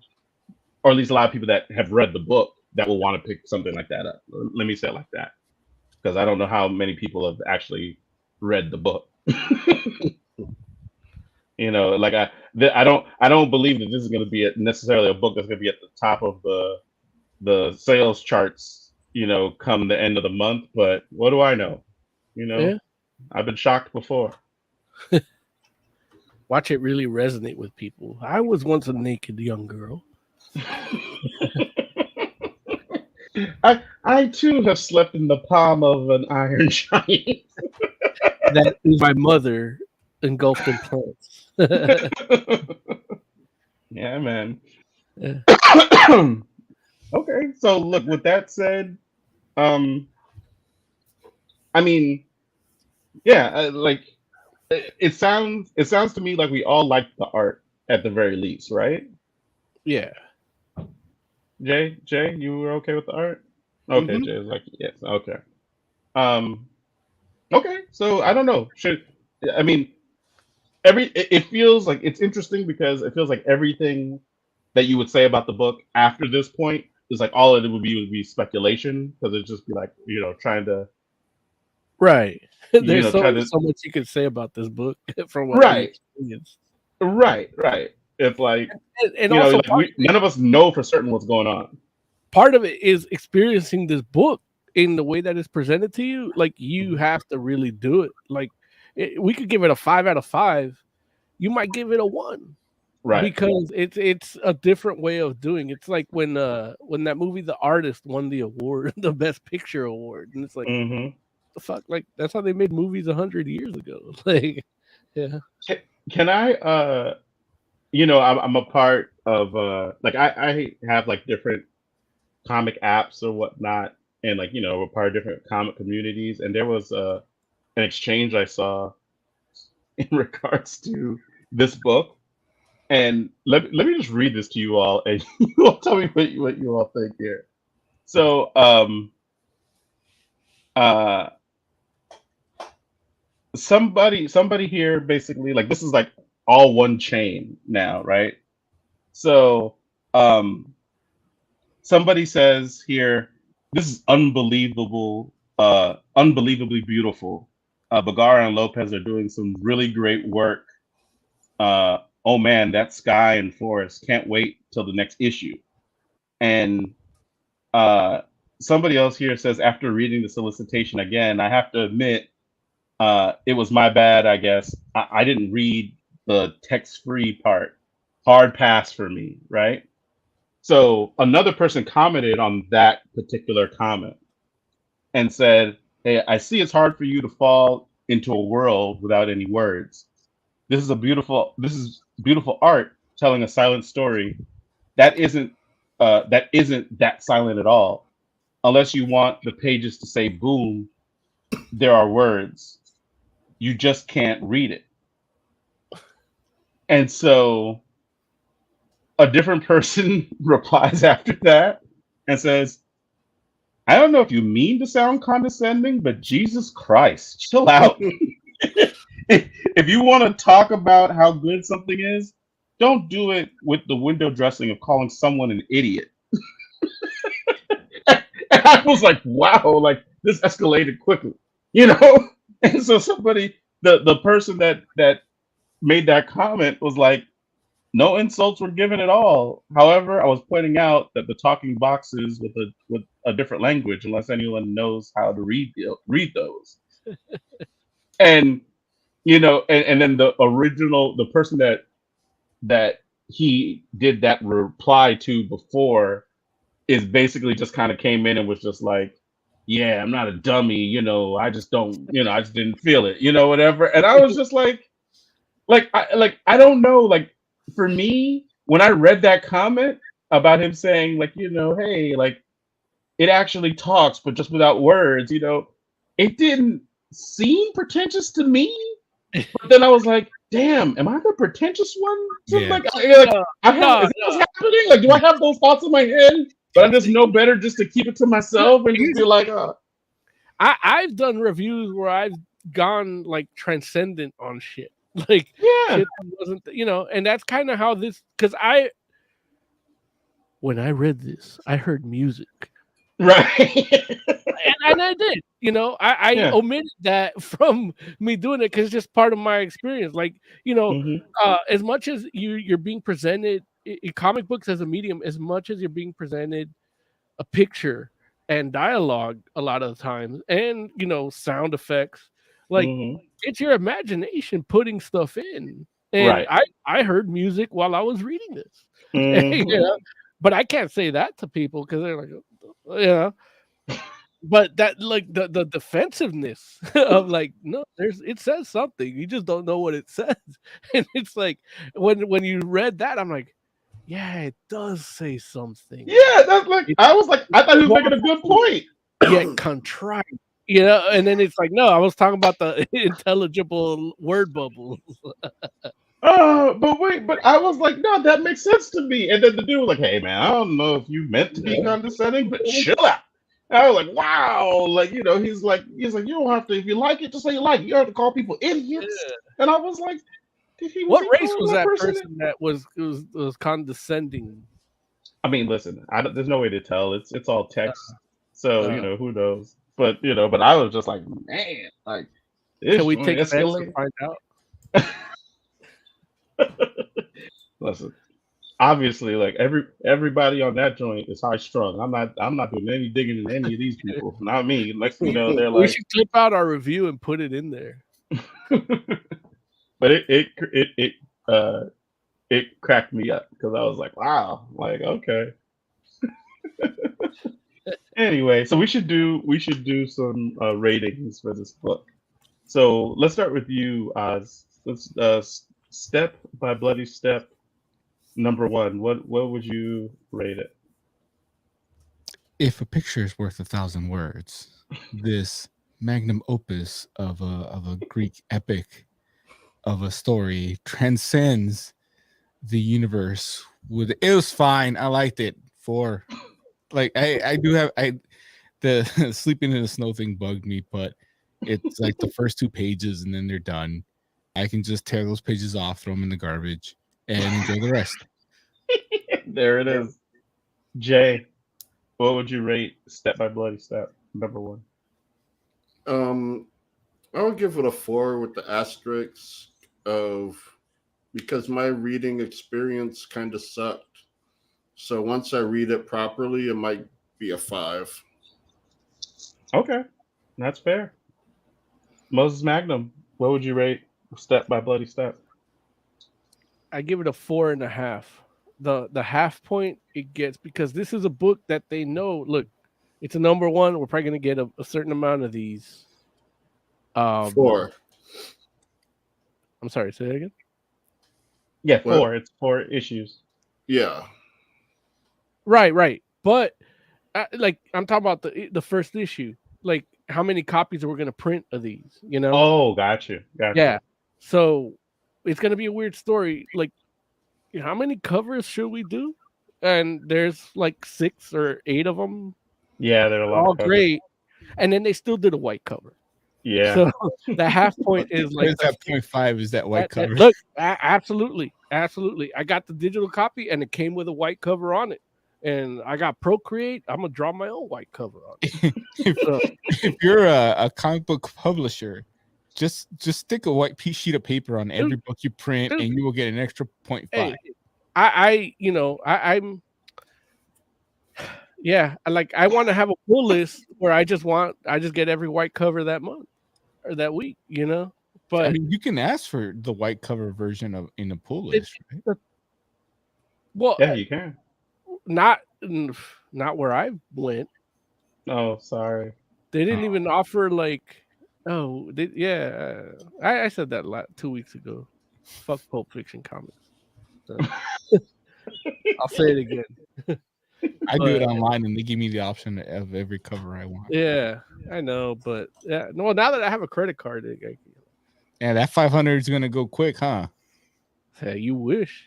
or at least a lot of people that have read the book that will want to pick something like that up. Let me say it like that, because I don't know how many people have actually read the book. Like I don't believe that this is going to be necessarily a book that's going to be at the top of the sales charts, come the end of the month. But what do I know? I've been shocked before. Watch it really resonate with people. I was once a naked young girl. I too have slept in the palm of an iron giant. That is my mother engulfed in plants. Yeah, man. Yeah. Okay, so look, with that said, I mean, yeah, like it sounds to me like we all like the art at the very least, right? Yeah. Jay, you were okay with the art? Okay, Jay was like, yes, okay. Okay, so I don't know. It feels like it's interesting because it feels like everything that you would say about the book after this point is like all it would be speculation, because it'd just be like, trying to. Right. There's so much you could say about this book from what we experienced. Right. It's like, and also none of us know for certain what's going on. Part of it is experiencing this book in the way that it's presented to you. Like, you have to really do it. Like, we could give it a 5 out of 5. You might give it a 1. Right. Because it's a different way of doing it. It's like when that movie The Artist won the award, the Best Picture award. And it's like, the fuck? Like, that's how they made movies 100 years ago. Like, yeah. Can I I'm a part of like I have like different comic apps or whatnot, and like we're part of different comic communities, and there was an exchange I saw in regards to this book, and let me just read this to you all, and you all tell me what you all think here. So somebody here basically, like, this is like all one chain now, right? So somebody says here, this is unbelievably beautiful. Bergara and Lopez are doing some really great work. Oh man, that sky and forest, can't wait till the next issue. And somebody else here says, after reading the solicitation again, I have to admit, it was my bad, I guess. I didn't read the text-free part. Hard pass for me, right? So another person commented on that particular comment and said, hey, I see it's hard for you to fall into a world without any words. This is beautiful art telling a silent story that isn't that silent at all. Unless you want the pages to say boom, there are words. You just can't read it. And so a different person replies after that and says, I don't know if you mean to sound condescending, but Jesus Christ, chill out. If you want to talk about how good something is, don't do it with the window dressing of calling someone an idiot. And I was like, wow, like, this escalated quickly, And so somebody, the person that made that comment was like, no insults were given at all. However, I was pointing out that the talking boxes with a different language, unless anyone knows how to read those. And and then the person that he did that reply to before is basically just kind of came in and was just like, yeah, I'm not a dummy, I just don't, I just didn't feel it, whatever. And I was just like I don't know, like, for me, when I read that comment about him saying, like, hey, like, it actually talks, but just without words, it didn't seem pretentious to me. But then I was like, damn, am I the pretentious one? Yeah. Is this what's happening? Like, do I have those thoughts in my head but I just know better just to keep it to myself and just be like, I've done reviews where I've gone like transcendent on shit. Like shit that wasn't, and that's kind of how this, because when I read this, I heard music. Right. and I did, I omitted that from me doing it because it's just part of my experience. Like, as much as you're being presented in comic books as a medium, as much as you're being presented a picture and dialogue a lot of the times, and sound effects, like it's your imagination putting stuff in. And I heard music while I was reading this. But I can't say that to people because they're like, but that, like, the defensiveness of like, no, it says something, you just don't know what it says. And it's like when you read that, I'm like, yeah, it does say something. Yeah, that's like, I thought he was making a good point. Yet contrite, and then it's like, no, I was talking about the intelligible word bubbles. But I was like, no, that makes sense to me. And then the dude was like, hey man, I don't know if you meant to be condescending, but chill out. And I was like, wow, like, he's like, you don't have to, if you like it, just say you like it. You don't have to call people idiots. Yeah. And I was like, what race was that person that was condescending? I mean, listen, there's no way to tell. It's all text, so who knows? But but I was just like, man, like, can we take bets to find out? Listen, obviously, like everybody on that joint is high strung. I'm not doing any digging in any of these people. Not me. Next thing you know, they're like, we should clip out our review and put it in there. But it cracked me up because I was like, wow, like, okay. Anyway, so we should do some ratings for this book. So let's start with you, Oz. Let's Step by Bloody Step, number 1. What would you rate it? If a picture is worth 1,000 words, this magnum opus of a Greek epic of a story transcends the universe. It was fine. I liked it. Like, I do have the sleeping in the snow thing bugged me, but it's like the first 2 pages and then they're done. I can just tear those pages off, throw them in the garbage, and enjoy the rest. There it is. Jay, what would you rate Step by Bloody Step, number 1? I would give it a 4 with the asterisk because my reading experience kind of sucked. So once I read it properly, it might be a 5. Okay, that's fair. Moses Magnum, what would you rate Step by Bloody Step? I give it a 4.5. The half point it gets, because this is a book that they know. Look, it's a number 1. We're probably going to get a certain amount of these. 4. I'm sorry, say that again. Yeah, 4. It's 4 issues. Yeah. Right. But like, I'm talking about the first issue. Like, how many copies are we going to print of these? Oh, got you. Yeah. So it's going to be a weird story. Like, how many covers should we do? And there's like 6 or 8 of them. Yeah, they're a lot. All great. And then they still did a white cover. Yeah. So the half point is like that 0.5 is that white cover. Look, absolutely. I got the digital copy and it came with a white cover on it. And I got Procreate. I'm gonna draw my own white cover on it. If you're a comic book publisher, just stick a white sheet of paper on every book you print, and you will get an extra 0.5. Hey, I'm I want to have a pull list where I just get every white cover that month or that week, But I mean, you can ask for the white cover version in a pull list, right? Well, yeah, you can. Not where I went. Oh, sorry. They didn't even offer like. Oh, I said that 2 weeks ago. Fuck Pulp Fiction comics. So, I'll say it again. I do it online, and they give me the option of every cover I want. Yeah, I know, but now that I have a credit card, that 500 is gonna go quick, huh? Hey, you wish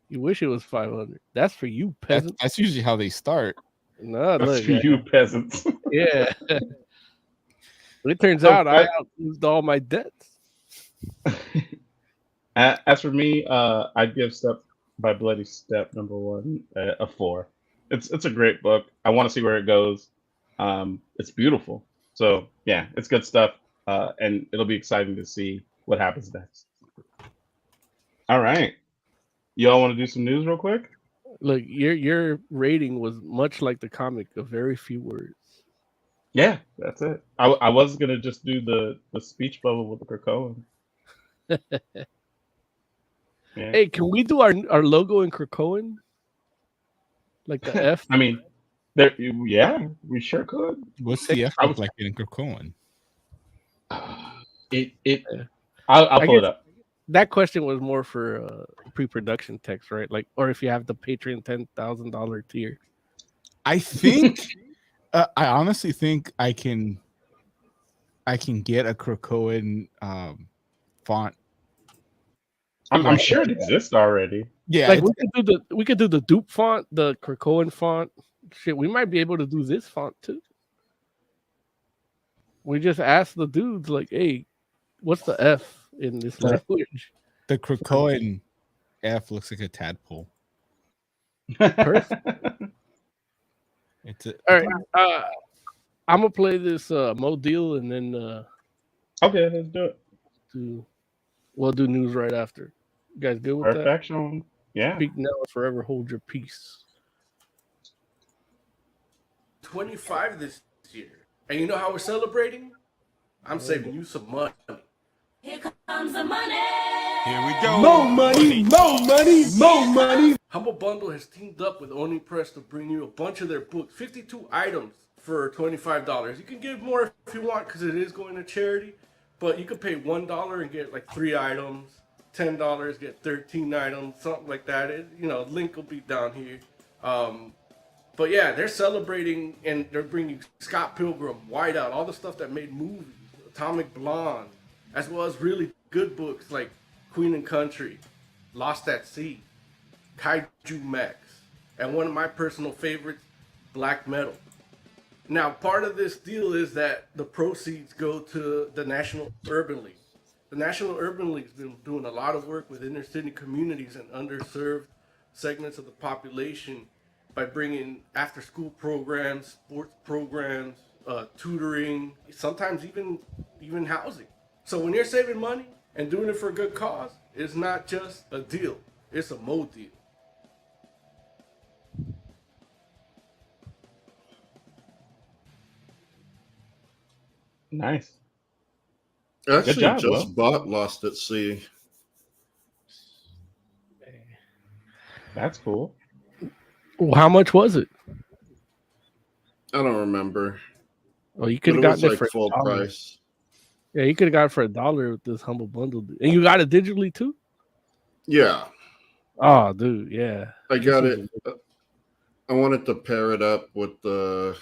it was 500. That's for you, peasant. That's usually how they start. No, That's look, for you peasants. yeah. It turns So, out I outlived all my debts. as for me, I'd give Step by Bloody Step #1 a 4. It's a great book. I want to see where it goes. It's beautiful. So yeah, it's good stuff. And it'll be exciting to see what happens next. All right, y'all want to do some news real quick? Look, your rating was much like the comic, a very few words. Yeah, that's it. I was gonna just do the speech bubble with the Krakoan. Yeah. Hey, can we do our logo in Krakoan? Like the F? I mean, there. Yeah, we sure could. What's the F look like in Krakoan? I'll pull it up. That question was more for pre-production text, right? Like, or if you have the Patreon $10,000 tier. I think, I honestly think I can get a Krakoan font. I'm sure it exists already. Yeah, like we could do the dupe font, the Krakoan font. Shit, we might be able to do this font too. We just ask the dudes like, "Hey, what's the F in this language?" The Krakoan F looks like a tadpole. Perfect. All right. I'm gonna play this Mo deal and then okay, let's do it. We'll do news right after. You guys good with Perfection. Yeah. Speak now or forever hold your peace. 25 this year. And you know how we're celebrating? I'm saving you some money. Here comes the money. Here we go. More money, more money, more money. Humble Bundle has teamed up with Oni Press to bring you a bunch of their books, 52 items for $25. You can give more if you want because it is going to charity, but you can pay $1 and get like 3 items, $10 get 13 items, something like that. Link will be down here. But yeah, they're celebrating and they're bringing Scott Pilgrim, Whiteout, all the stuff that made movies, Atomic Blonde, as well as really good books like Queen and Country, Lost at Sea, Kaiju Max, and one of my personal favorites, Black Metal. Now, part of this deal is that the proceeds go to the National Urban League. The National Urban League's been doing a lot of work with inner city communities and underserved segments of the population by bringing after-school programs, sports programs, tutoring, sometimes even housing. So when you're saving money and doing it for a good cause, it's not just a deal, it's a Mo deal. Nice. I actually Good job, just bought Lost at Sea. That's cool. Well, how much was it? I don't remember. Oh, you could have But gotten it like for full $1. price. Yeah, you could have got it for $1 with this Humble Bundle. And you got it digitally too? Yeah. Oh, dude, yeah. I got it. I wanted to pair it up with the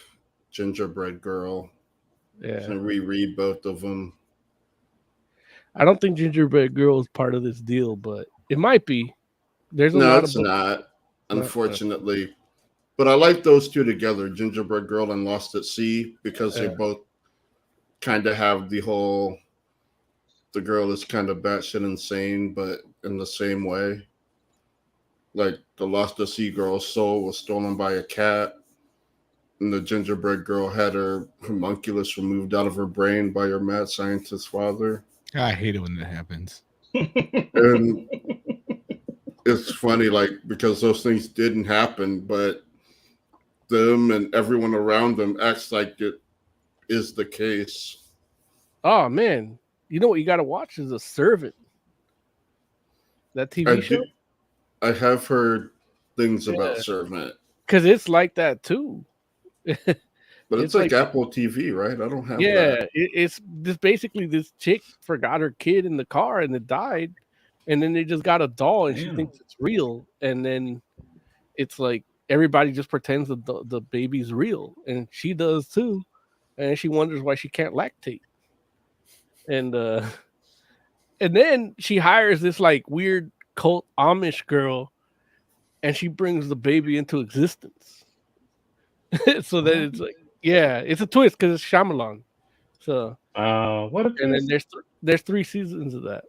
Gingerbread Girl. Yeah. And reread both of them. I don't think Gingerbread Girl is part of this deal, but it might be. There's a No, lot it's of books. not, unfortunately. But I like those two together, Gingerbread Girl and Lost at Sea, because they both kind of have the whole, the girl is kind of batshit insane, but in the same way. Like the Lost at Sea girl's soul was stolen by a cat, and the Gingerbread Girl had her homunculus removed out of her brain by her mad scientist father. I hate it when that happens. And it's funny, like, because those things didn't happen, but them and everyone around them acts like it is the case. Oh, man. You know what you got to watch is A Servant. That TV show? I have heard things about Servant. Because it's like that, too. But it's like Apple TV, right? I don't have that. Yeah, it's this basically this chick forgot her kid in the car and it died. And then they just got a doll and she thinks it's real. And then it's like everybody just pretends that the baby's real. And she does too. And she wonders why she can't lactate. And then she hires this like weird cult Amish girl and she brings the baby into existence. So then it's like, yeah, it's a twist because it's Shyamalan. So what a twist. And then there's 3 seasons of that.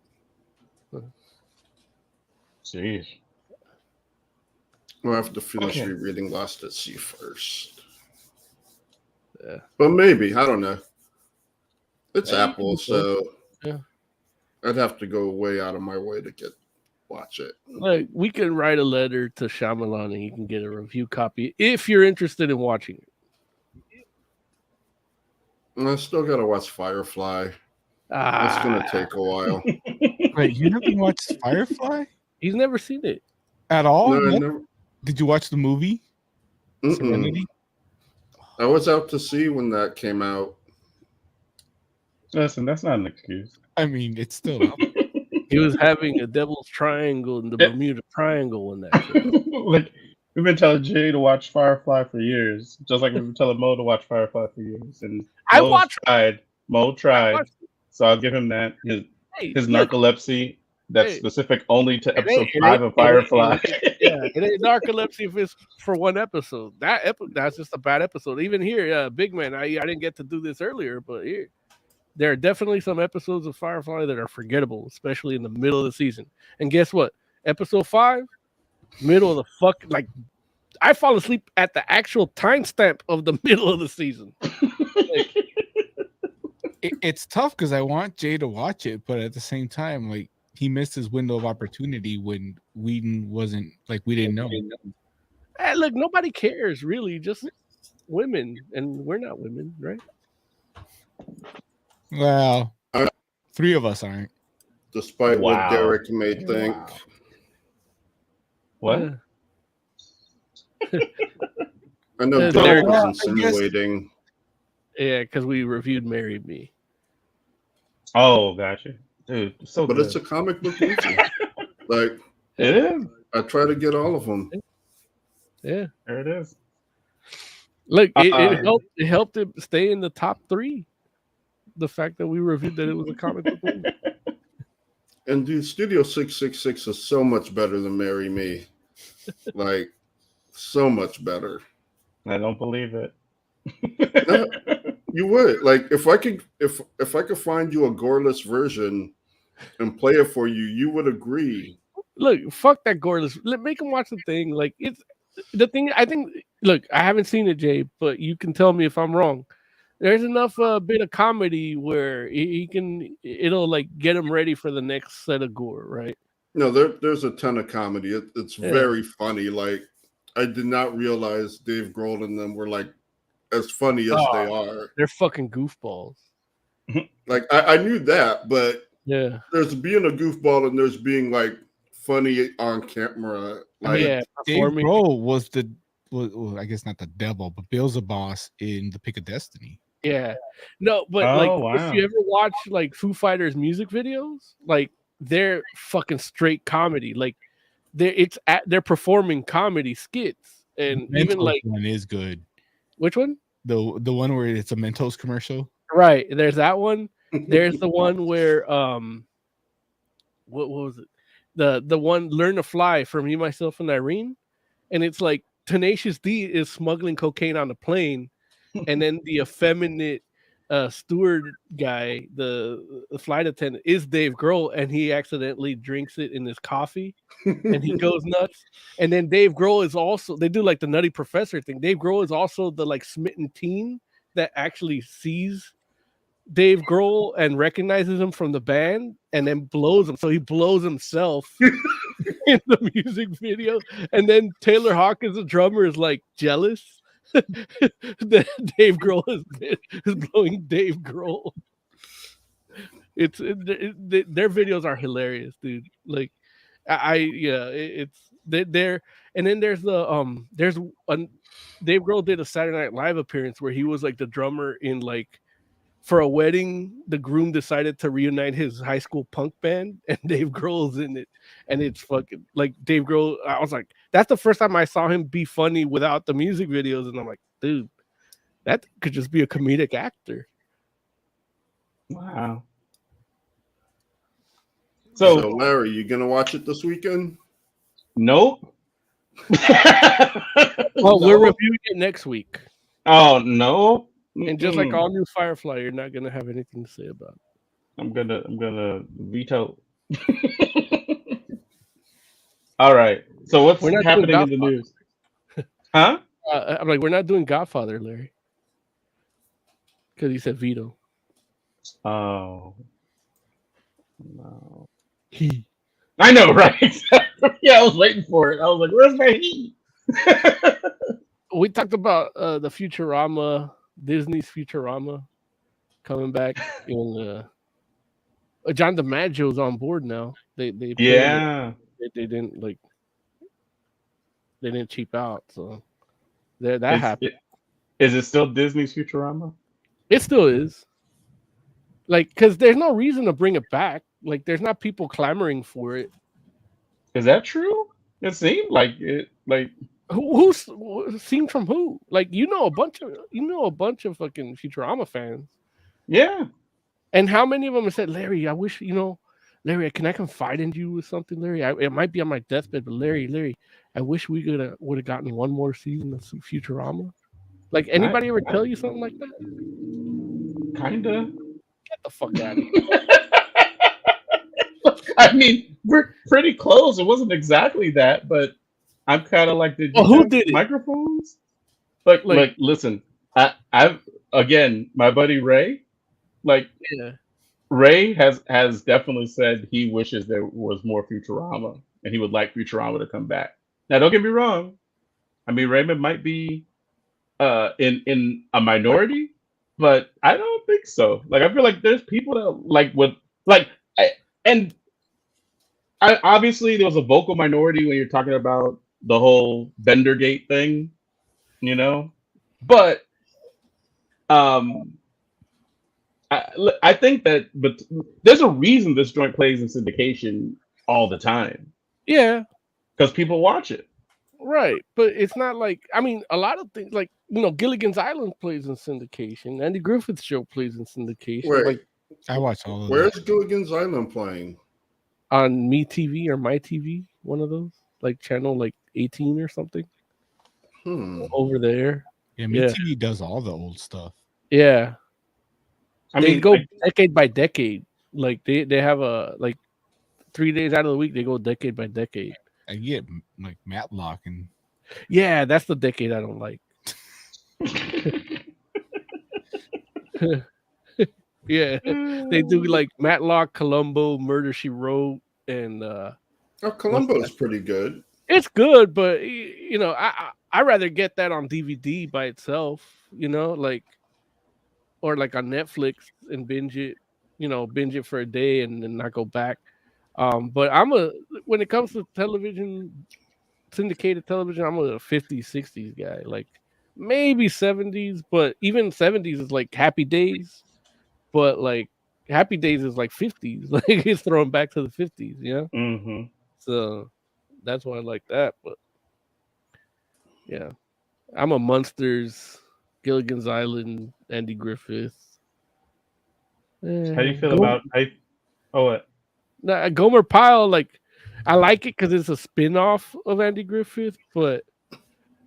Jeez. We'll have to finish rereading Lost at Sea first. Yeah. But maybe, I don't know. It's Apple, so yeah. I'd have to go way out of my way to watch it. Like, we can write a letter to Shyamalan and you can get a review copy if you're interested in watching it. And I still gotta watch Firefly. It's gonna take a while. Wait, you never watched Firefly? He's never seen it at all. No, I never. Did you watch the movie? Serenity? I was out to sea when that came out. Listen, that's not an excuse. I mean, it's still out. He was having a devil's triangle in the Bermuda Triangle when that. Like, we've been telling Jay to watch Firefly for years, just like we've been telling Mo to watch Firefly for years. And Mo tried. So I'll give him that. His narcolepsy, that's specific only to episode 5 of Firefly. It ain't narcolepsy if it's for one episode. That's just a bad episode. Even here, Big Man, I didn't get to do this earlier, but here, there are definitely some episodes of Firefly that are forgettable, especially in the middle of the season. And guess what? Episode 5, middle of the like, I fall asleep at the actual timestamp of the middle of the season. It's tough because I want Jay to watch it, but at the same time, like, he missed his window of opportunity when Whedon wasn't, like, we didn't know. Hey, look, nobody cares, really. Just women, and we're not women, right? Well, 3 of us aren't. Despite what Derek may think. What? I know Derek was insinuating. Yeah, because we reviewed Marry Me. Oh, gotcha. Dude, so but good. It's a comic book movie. Like, it is. I try to get all of them. Yeah. There it is. Look, it helped it stay in the top 3. The fact that we reviewed that it was a comic book movie. And dude, Studio 666 is so much better than Marry Me. Like, so much better. I don't believe it. No, you would. Like, if I could find you a goreless version and play it for you, you would agree. Look, fuck that goreless. Make him watch the thing. Like, it's the thing. I think. Look, I haven't seen it, Jay, but you can tell me if I'm wrong. There's enough bit of comedy where it'll like get him ready for the next set of gore, right? No, there's a ton of comedy. It's very funny. Like, I did not realize Dave Grohl and them were like as funny as they are. They're fucking goofballs. Like, I knew that, but yeah, there's being a goofball and there's being like funny on camera. Like, Dave Grohl was I guess not the devil, but Bill's a boss in The Pick of Destiny. Yeah, no, but if you ever watch like Foo Fighters music videos, like, they're fucking straight comedy. Like, they're performing comedy skits, and Mentos even like one is good. Which one? The one where it's a Mentos commercial. Right. There's that one. There's the one where what was it? The one Learn to Fly from Me, Myself, and Irene, and it's like Tenacious D is smuggling cocaine on the plane. And then the effeminate steward guy, the flight attendant, is Dave Grohl, and he accidentally drinks it in his coffee, and he goes nuts. And then Dave Grohl is also, they do like the Nutty Professor thing. Dave Grohl is also the like smitten teen that actually sees Dave Grohl and recognizes him from the band, and then blows him. So he blows himself in the music video. And then Taylor Hawkins, the drummer, is like jealous that Dave Grohl is blowing Dave Grohl. Their videos are hilarious, dude. Like, they're, and then there's Dave Grohl did a Saturday Night Live appearance where he was like the drummer in like, for a wedding, the groom decided to reunite his high school punk band, and Dave Grohl's in it, and it's fucking like Dave Grohl. I was like, that's the first time I saw him be funny without the music videos, and I'm like, dude, that could just be a comedic actor. Wow. So Larry, you gonna watch it this weekend? Nope. Well, we're reviewing it next week. Oh no! And just like all new Firefly, you're not gonna have anything to say about it. I'm gonna veto. All right. So what's We're not doing happening in the Godfather. news? Huh? I'm like, we're not doing Godfather, Larry, because he said veto. Oh no! He. I know, right? Yeah, I was waiting for it. I was like, "Where's my heat?" We talked about the Futurama, Disney's Futurama, coming back. In John DiMaggio's on board now. They Yeah. they didn't like they didn't cheap out, so that happened. Is it still Disney's Futurama? It still is. Like, because there's no reason to bring it back. Like, there's not people clamoring for it. Is that true? It seemed like it. Like Who's seen from who? Like, you know a bunch of fucking Futurama fans. Yeah. And how many of them have said, Larry, I wish, Larry, can I confide in you with something, Larry? It might be on my deathbed, but Larry, I wish we would have gotten one more season of Futurama. Like, anybody ever tell you something like that? Kinda. Get the fuck out of here. I mean, we're pretty close. It wasn't exactly that, but I'm kind of like, who did it? Microphones? Like, listen, I've again, my buddy Ray, Ray has definitely said he wishes there was more Futurama and he would like Futurama to come back. Now, don't get me wrong. I mean, Raymond might be in a minority, but I don't think so. Like, I feel like there's people that obviously there was a vocal minority when you're talking about the whole Bendergate thing, but I think that, but there's a reason this joint plays in syndication all the time. Yeah, because people watch it. Right, but it's not like, I mean, a lot of things like, Gilligan's Island plays in syndication. Andy Griffith's show plays in syndication. Wait, like, I watch all of where's that. Gilligan's Island playing? On Me TV or My TV, one of those, like channel like 18 or something. Over there. Yeah, Me TV does all the old stuff. Yeah. They go like, decade by decade. Like they have a 3 days out of the week they go decade by decade. I get like Matlock and yeah, that's the decade I don't like. Yeah, they do like Matlock, Columbo, Murder She Wrote, and Columbo's pretty good. It's good, but I rather get that on DVD by itself, or like on Netflix and binge it for a day and then not go back. But when it comes to television, syndicated television, I'm a 50s, 60s guy, like maybe 70s, but even 70s is like Happy Days. But like Happy Days is like 50s, like it's thrown back to the 50s, Mm-hmm. So that's why I like that. But yeah, I'm a Munsters, Gilligan's Island, Andy Griffith. How do you feel about what? Gomer Pyle? Like, I like it because it's a spin-off of Andy Griffith, but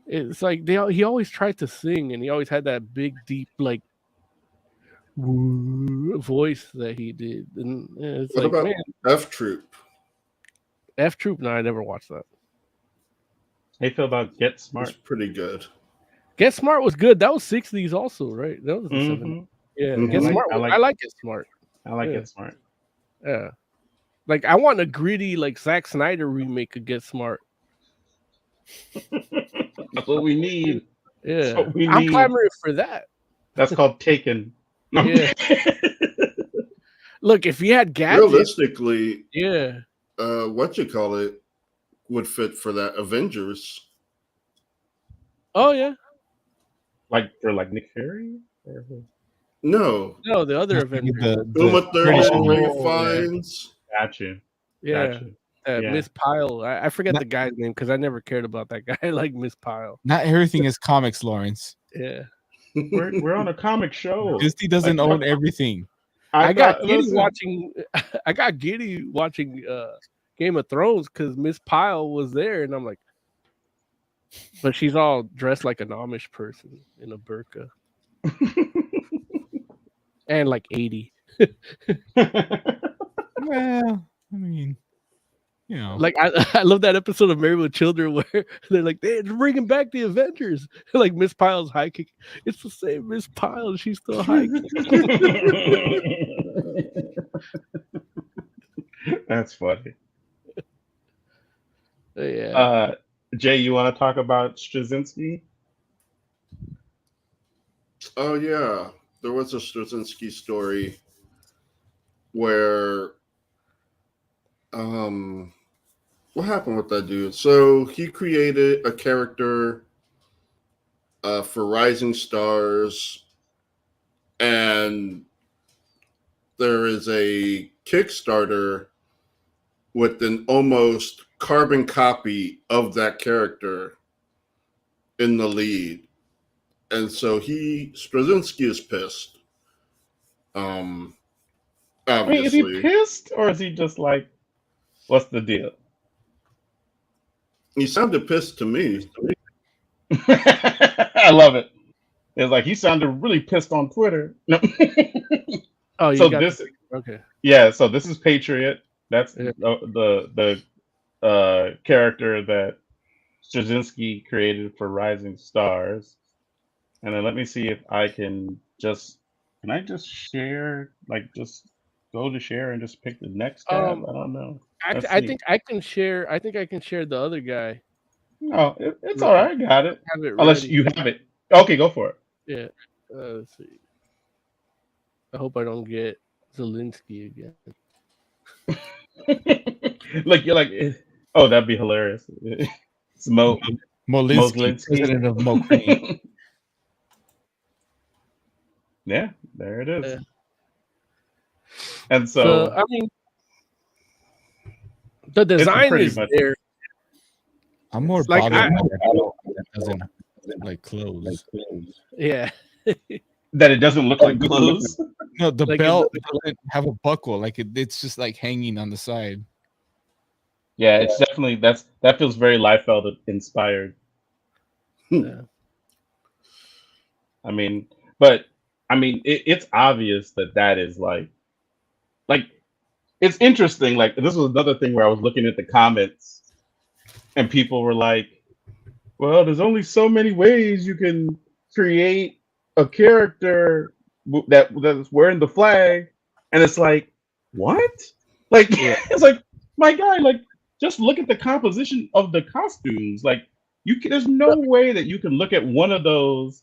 it's like he always tried to sing, and he always had that big, deep, like voice that he did. And it's what about F Troop? F Troop? No, I never watched that. How you feel about Get Smart? It's pretty good. Get Smart was good. That was 60s also, right? That was the 70s. Yeah, Get Smart. I like Get Smart. I like Get Smart. Yeah. Like, I want a gritty, like, Zack Snyder remake of Get Smart. That's what we need. Yeah. I'm clamoring for that. That's called Taken. Yeah. Look, if you had gadgets. Realistically, yeah. Would fit for that Avengers. Oh, yeah. Like for Nick Fury? No, the other Avengers. Uma Thurman, Ray Fiennes. Got you. Yeah. Miss Pyle. I forget the guy's name because I never cared about that guy. I like Miss Pyle. Not everything is comics, Lawrence. Yeah. We're on a comic show. Disney doesn't own everything. I got giddy watching Game of Thrones because Miss Pyle was there, and I'm like, But she's all dressed like an Amish person in a burqa. And like 80. Well, I mean, you know, Like I love that episode of Married with Children where they're like, they're bringing back the Avengers. Like Miss Piles high kick. It's the same Miss Piles. She's still high kick. That's funny. Yeah. Jay, you want to talk about Straczynski? Oh yeah, there was a Straczynski story where what happened with that dude? So he created a character for Rising Stars, and there is a Kickstarter with an almost carbon copy of that character in the lead. And so Straczynski is pissed. Obviously. I mean, is he pissed or is he just like, what's the deal? He sounded pissed to me. I love it. It's like he sounded really pissed on Twitter. No. Oh, you So got this, okay. yeah. So this is Patriot. That's Yeah. the character that Straczynski created for Rising Stars. And then let me see if I can I just share, like just go to share and just pick the next tab? I don't know. Let's I see. think I can share. I think I can share the other guy. No, it's all right. I got it. Have it Unless ready. you have it. Okay, go for it. Yeah. Let's see. I hope I don't get Zelensky again. Like you're like, oh, that'd be hilarious. It's Molinsky, president of Ukraine. Yeah, there it is. Yeah. And So I mean, the design pretty is much- there. I'm more Like, bothered I- that doesn't like clothes. Yeah. that it doesn't look like clothes. No, the Like, belt doesn't have a buckle. Like it's just like hanging on the side. Yeah, it's definitely that feels very Liefeld inspired. Yeah. I mean, but I mean, it's obvious that is like it's interesting. Like this was another thing where I was looking at the comments, and people were like, "Well, there's only so many ways you can create a character that's wearing the flag," and it's like, what? Like, it's like, my guy, like, just look at the composition of the costumes. Like, there's no way that you can look at one of those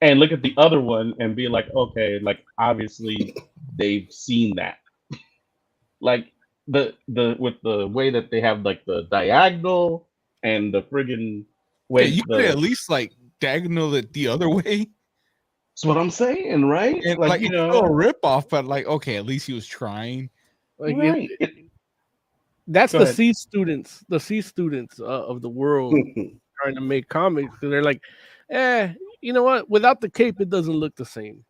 and look at the other one and be like, okay, like obviously they've seen that. Like the with the way that they have like the diagonal and the friggin' way. Yeah, you could at least like diagonal it the other way. That's what I'm saying, right? And like it's still a rip off, but like okay, at least he was trying. Like right. that's Go the ahead. C students, of the world trying to make comics. They're like, you know what? Without the cape, it doesn't look the same.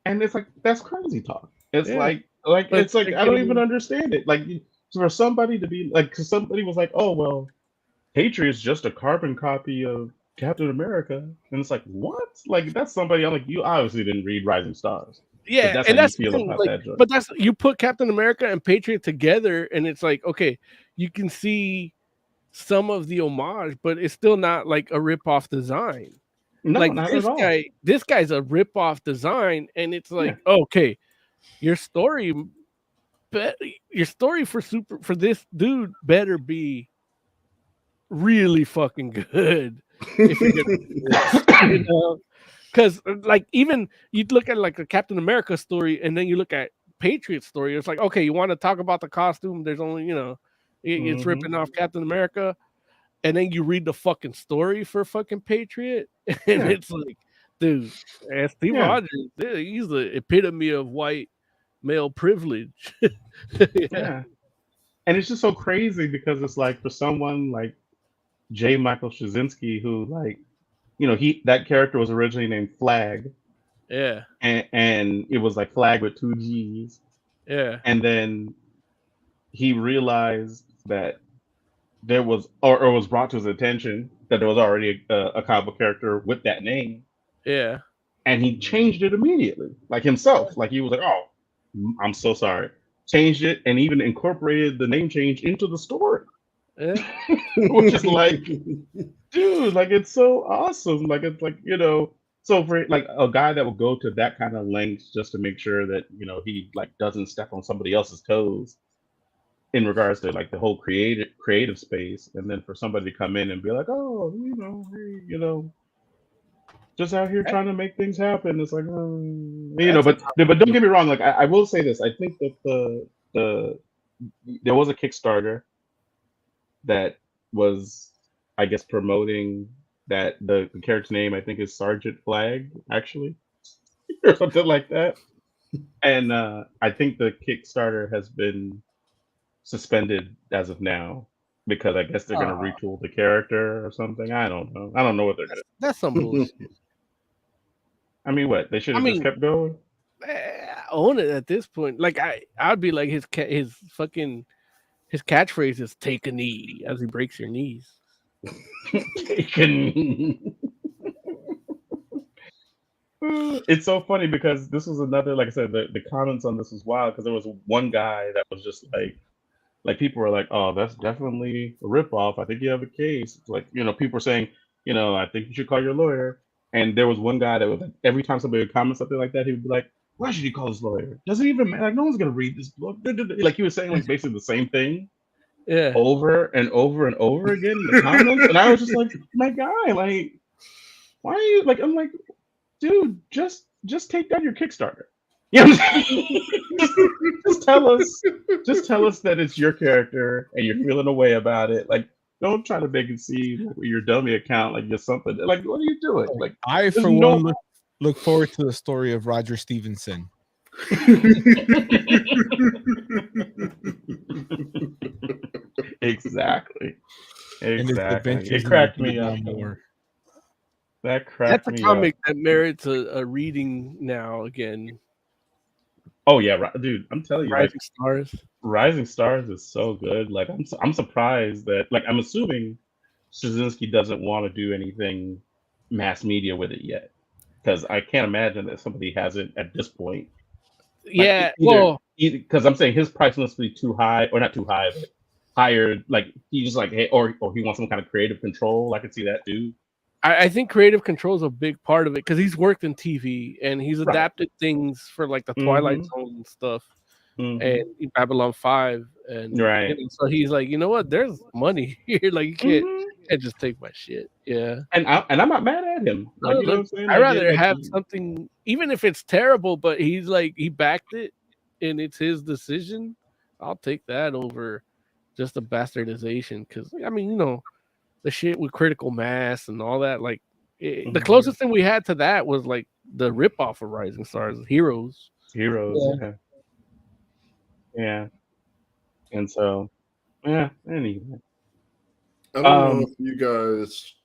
And it's like that's crazy talk. It's Yeah. like But it's like they're I don't getting- even understand it. Like for somebody to be like, because somebody was like, "Oh well, Patriot's just a carbon copy of Captain America," and it's like, what? Like that's somebody. I'm like, you obviously didn't read Rising Stars. Yeah, that's and how you that's the feel thing, about like, that joint. but that's you put Captain America and Patriot together, and it's like, okay, you can see some of the homage, but it's still not like a rip-off design. No, like not this at all. guy, this guy's a rip-off design, and it's like, okay, your story for this dude better be really fucking good if you're gonna do this, you know? Because like even you look at like a Captain America story and then you look at Patriot story, it's like, okay, you want to talk about the costume, there's only, it's ripping off Captain America, and then you read the fucking story for fucking Patriot, and it's like, dude, Steve Rogers, he's the epitome of white male privilege. Yeah. And it's just so crazy because it's like for someone like J. Michael Straczynski, who like, that character was originally named Flag. Yeah. And it was like Flag with 2 G's. Yeah. And then he realized that there was, or was brought to his attention that there was already a comic book character with that name, Yeah. and he changed it immediately, like himself. Like he was like, "Oh, I'm so sorry." Changed it and even incorporated the name change into the story, Yeah. which is like, dude, like it's so awesome. Like it's like so for like a guy that will go to that kind of lengths just to make sure that he like doesn't step on somebody else's toes in regards to like the whole creative space, and then for somebody to come in and be like, oh, hey, just out here trying to make things happen. It's like, but don't get me wrong. Like I will say this, I think that there was a Kickstarter that was, I guess, promoting that the character's name, I think, is Sergeant Flag, actually, or something like that. And I think the Kickstarter has been suspended as of now because I guess they're going to retool the character or something. I don't know. I don't know what they're going to. That's some bullshit. I mean, what? They should have just kept going? Own it at this point. Like I'd be like his catchphrase is "take a knee" as he breaks your knees. Take a knee. It's so funny because this was another, like I said, the comments on this was wild because there was one guy that was just like people were like, oh, that's definitely a ripoff. I think you have a case. It's like, people were saying, I think you should call your lawyer. And there was one guy that was like, every time somebody would comment something like that, he would be like, why should you call his lawyer? Doesn't even matter. Like, no one's going to read this book. Like he was saying like basically the same thing over and over and over again in the comments. And I was just like, my guy, like, why are you like, I'm like, dude, just take down your Kickstarter. You know what I'm saying? just tell us that it's your character and you're feeling a way about it. Like, don't try to make it seem like your dummy account like you're something. Like, what are you doing? Like, I for one look forward to the story of Roger Stevenson. Exactly. It cracked me up more. That's a comic that merits a reading now again. Oh yeah, dude! I'm telling you, Rising Stars. Rising Stars is so good. Like I'm surprised that I'm assuming Straczynski doesn't want to do anything mass media with it yet, because I can't imagine that somebody hasn't at this point. Yeah, because I'm saying his price must be too high, or not too high, but higher. Like he's just like, hey, or he wants some kind of creative control. I could see that too. I think creative control is a big part of it because he's worked in TV and he's adapted things for like the Twilight Zone and stuff and Babylon 5 and so he's like, you know what? There's money here. Like you can't just take my shit. Yeah, and I'm not mad at him. Like, you know what I'm saying? I'd rather have something, even if it's terrible, but he's like he backed it and it's his decision. I'll take that over just a bastardization because I mean, the shit with Critical Mass and all that, like the closest thing we had to that was like the ripoff of Rising Stars, Heroes. Yeah. And so, anyway. I don't know if you guys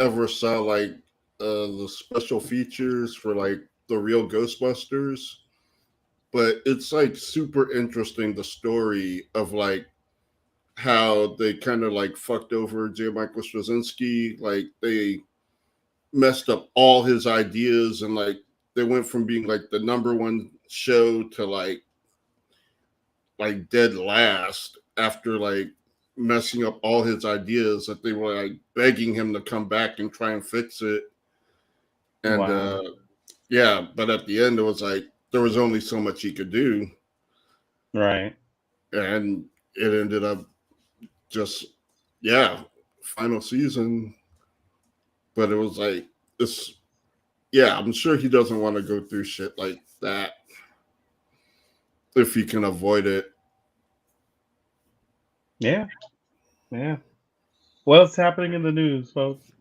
ever saw like the special features for like the real Ghostbusters, but it's like super interesting, the story of like how they kind of like fucked over J. Michael Straczynski. Like they messed up all his ideas and like they went from being like the #1 show to like dead last after like messing up all his ideas, that they were like begging him to come back and try and fix it. And but at the end it was like there was only so much he could do. Right. And it ended up just final season, but it was like this. I'm sure he doesn't want to go through shit like that if he can avoid it. What's happening in the news, folks?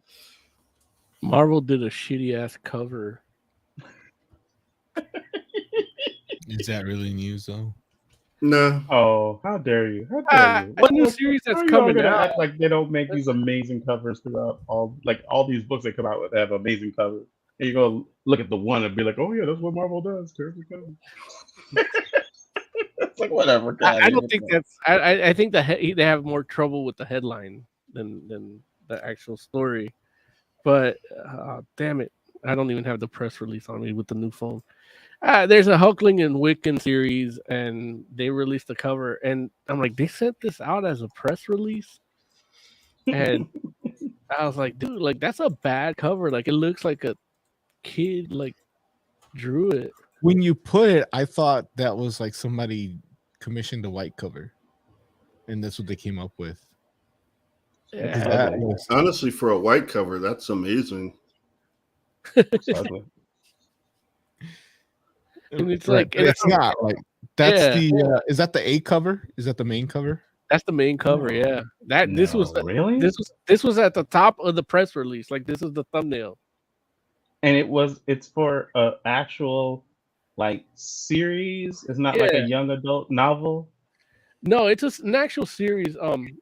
Marvel did a shitty ass cover. Is that really news though? No. Oh, how dare you? How dare you? What new series that's coming out? Act like they don't make these amazing covers throughout all these books they come out with have amazing covers. And you go look at the one and be like, oh yeah, that's what Marvel does. Terrific cover. It's like whatever. I don't think that's. I think they have more trouble with the headline. than the actual story. But damn it, I don't even have the press release on me with the new phone. There's a Hulkling and Wiccan series, and they released the cover, and I'm like, they sent this out as a press release, and I was like, dude, like that's a bad cover. Like it looks like a kid like drew it. When you put it, I thought that was like somebody commissioned a white cover, and that's what they came up with. Yeah. That was, Honestly, for a white cover, that's amazing. And it's right, like but it's not like that's Yeah. the is that the A cover? Is that the main cover? that's the main cover. Yeah, that this was really this was at the top of the press release. Like this is the thumbnail. and it's for a actual like series. It's not like a Yeah. young adult novel. No, it's an actual series.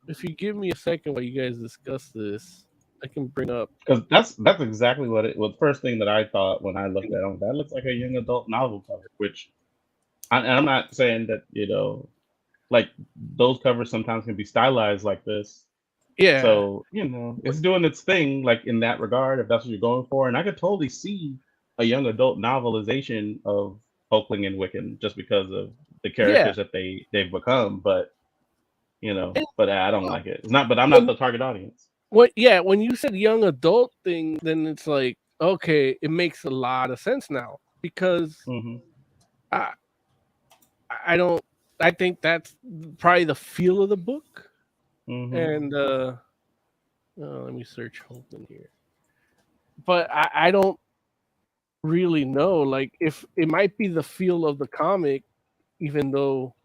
If you give me a second while you guys discuss this, I can bring up. Because that's exactly what it was. The first thing that I thought when I looked at it, that looks like a young adult novel cover. Which, and I'm not saying that like those covers sometimes can be stylized like this. Yeah. So it's doing its thing, like in that regard, if that's what you're going for. And I could totally see a young adult novelization of Hulkling and Wiccan just because of the characters that they've become. But but I don't like it. It's not. But I'm not the target audience. What? Yeah, when you said young adult thing, then it's like okay, it makes a lot of sense now because I don't. I think that's probably the feel of the book. And let me search Hulkling here. But I don't really know. Like if it might be the feel of the comic, even though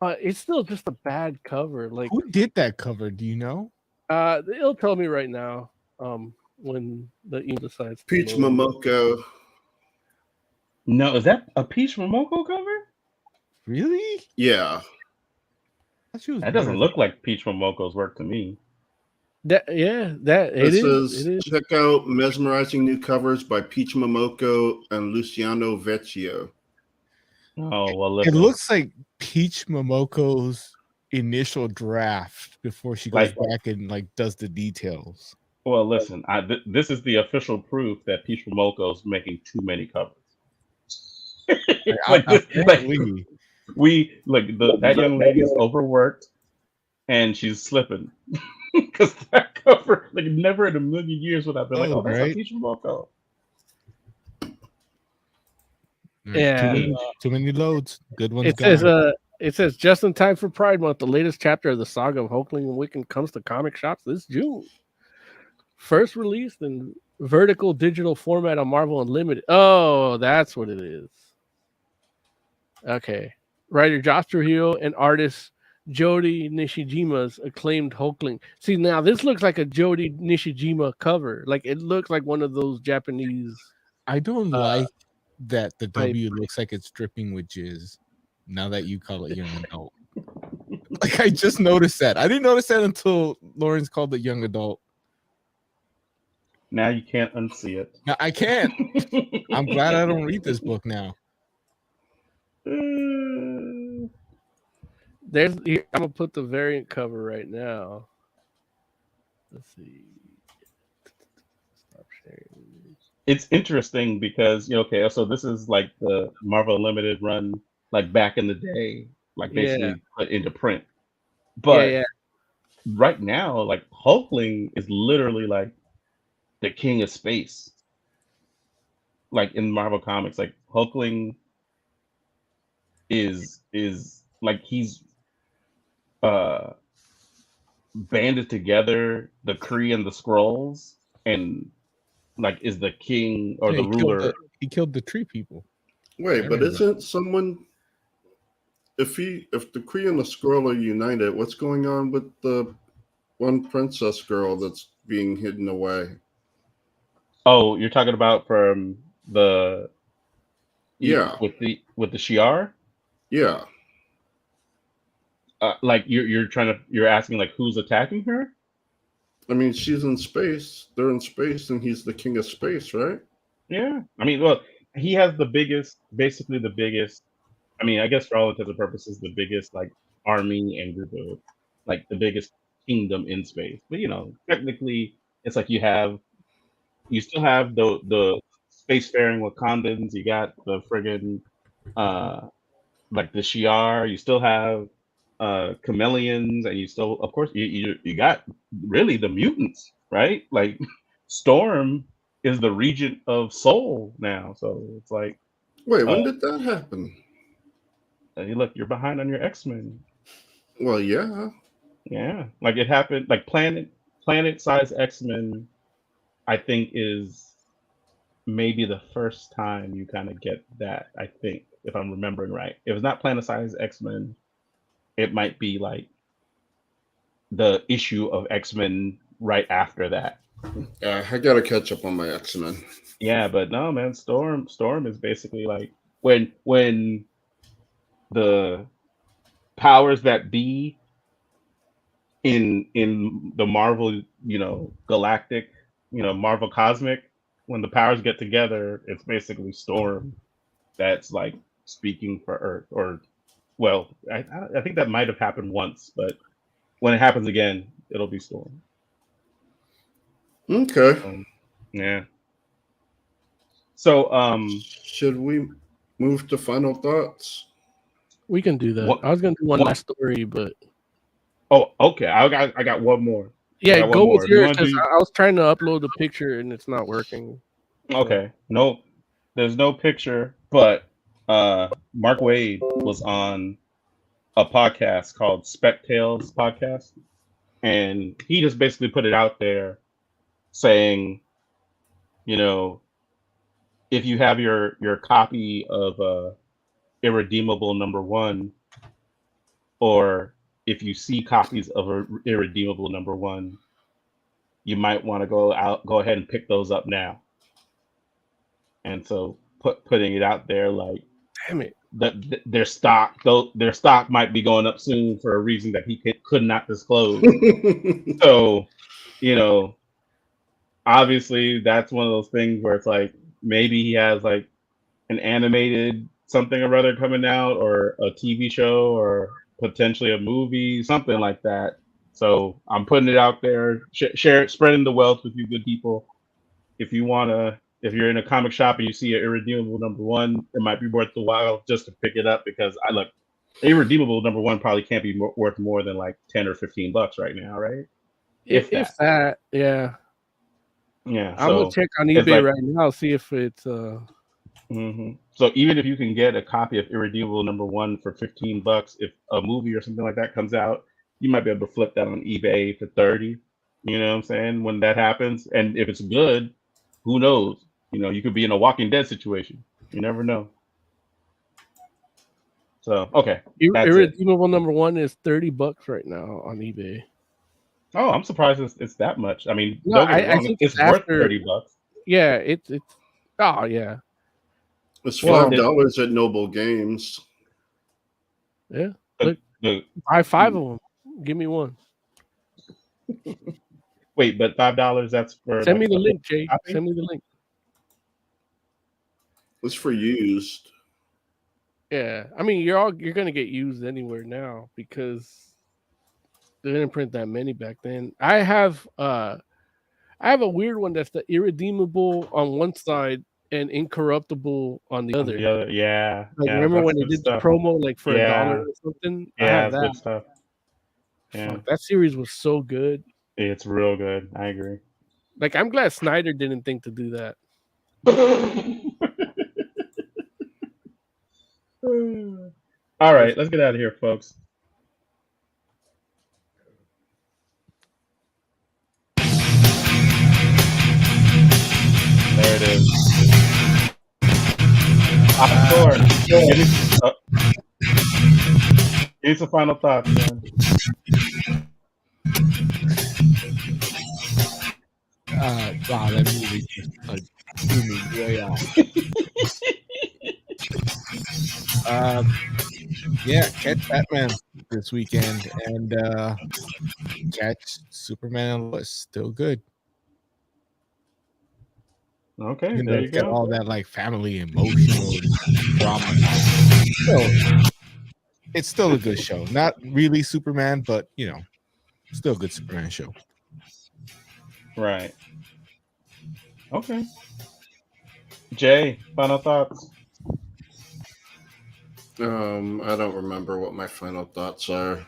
it's still just a bad cover. Like who did that cover? Do you know? It'll tell me right now. When the email decides. Peach Momoko. No, is that a Peach Momoko cover? Really? Yeah. That doesn't look like Peach Momoko's work to me. It is. Check out mesmerizing new covers by Peach Momoko and Luciano Vecchio. Oh well, it looks like Peach Momoko's initial draft before she goes back and like does the details. Well, listen, this is the official proof that Peach Momoko's making too many covers. That young lady is overworked, and she's slipping because that cover, like, never in a million years would I be like, oh, that's a Peach Momoko. Yeah, too many loads. Good ones. It says just in time for Pride Month, the latest chapter of the saga of Hulkling and Wiccan comes to comic shops this June. First released in vertical digital format on Marvel Unlimited. Oh, that's what it is. Okay. Writer Josh Trujillo and artist Jody Nishijima's acclaimed Hulkling. See, now this looks like a Jody Nishijima cover. Like it looks like one of those Japanese. I don't like that the W looks like it's dripping with jizz. Now that you call it young adult. Like I just noticed that. I didn't notice that until Lawrence called it young adult. Now you can't unsee it. No, I can't. I'm glad I don't read this book now. I'm gonna put the variant cover right now. Let's see. Stop sharing. It's interesting because so this is like the Marvel Unlimited run, like back in the day, like basically put into print. But right now, like Hulkling is literally like the king of space. Like in Marvel Comics, like Hulkling is like he's banded together the Kree and the Skrulls and like is the king or the ruler. He killed the tree people. Wait, but isn't someone if the Kree and the Skrull are united, what's going on with the one princess girl that's being hidden away? Oh, you're talking about from the with the Shi'ar? Yeah. Like you're asking like who's attacking her? I mean, she's in space. They're in space, and he's the king of space, right? Yeah. I mean, well, he has basically the biggest. I mean, I guess for all intents and purposes, the biggest like army and group of like the biggest kingdom in space. But technically, it's like you still have the spacefaring Wakandans. You got the friggin' like the Shi'ar. You still have chameleons, and you still, of course, you got really the mutants, right? Like Storm is the regent of Soul now, so it's like, wait, when did that happen? Look, you're behind on your X-Men. Well, yeah, like it happened. Like planet-sized X-Men, I think is maybe the first time you kind of get that. I think, if I'm remembering right, if it's not planet-sized X-Men, it might be like the issue of X-Men right after that. I gotta catch up on my X-Men. Yeah, but no, man, Storm is basically like when the powers that be in the Marvel, galactic, Marvel cosmic, when the powers get together, it's basically Storm that's like speaking for Earth. Or, well, I think that might have happened once, but when it happens again, it'll be Storm. Okay. Yeah. So, should we move to final thoughts? We can do that. I was gonna do one last story, but okay. I got one more. Yeah, go with yours because I was trying to upload the picture and it's not working. Okay. No, there's no picture, but Mark Wade was on a podcast called Spec Tales Podcast, and he just basically put it out there saying, if you have your copy of Irredeemable #1, or if you see copies of Irredeemable #1, you might want to go ahead and pick those up now. And so putting it out there, like, damn it, that their stock might be going up soon for a reason that he could not disclose. So, obviously that's one of those things where it's like maybe he has like an animated something or other coming out, or a TV show, or potentially a movie, something like that. So I'm putting it out there, share, spreading the wealth with you good people. If you're in a comic shop and you see an Irredeemable #1, it might be worth the while just to pick it up, because Irredeemable #1 probably can't be worth more than like $10 or $15 right now, right? If that, yeah. Yeah, I'm gonna check on eBay right now, see if it's So even if you can get a copy of Irredeemable #1 for $15, if a movie or something like that comes out, you might be able to flip that on eBay for $30. You know what I'm saying? When that happens, and if it's good, who knows? You could be in a Walking Dead situation. You never know. So okay, Irredeemable #1 is $30 right now on eBay. Oh, I'm surprised it's that much. I mean, no, I think it's worth $30. Yeah, it's oh yeah. It's $5 at Noble Games. Yeah, buy 5 of them. Give me one. Wait, but $5? That's for. Send me the link, Jay. Send me the link. It's for used. Yeah, I mean you're gonna get used anywhere now because they didn't print that many back then. I have a weird one that's the Irredeemable on one side and Incorruptible on the other. Yeah. Remember when they did the promo like for $1 or something? Yeah, I have that. Good stuff. Yeah, fuck, that series was so good. It's real good. I agree. Like, I'm glad Snyder didn't think to do that. All right, let's get out of here, folks. There it is. Give me some final thoughts, man. Wow, that movie just threw me way off. Yeah, catch Batman this weekend and catch Superman and Lois. Still good. Okay, Even there though you it's got go. all that like family emotional drama. Still, it's still a good show. Not really Superman, but Still a good Superman show. Right. Okay. Jay, final thoughts. I don't remember what my final thoughts are.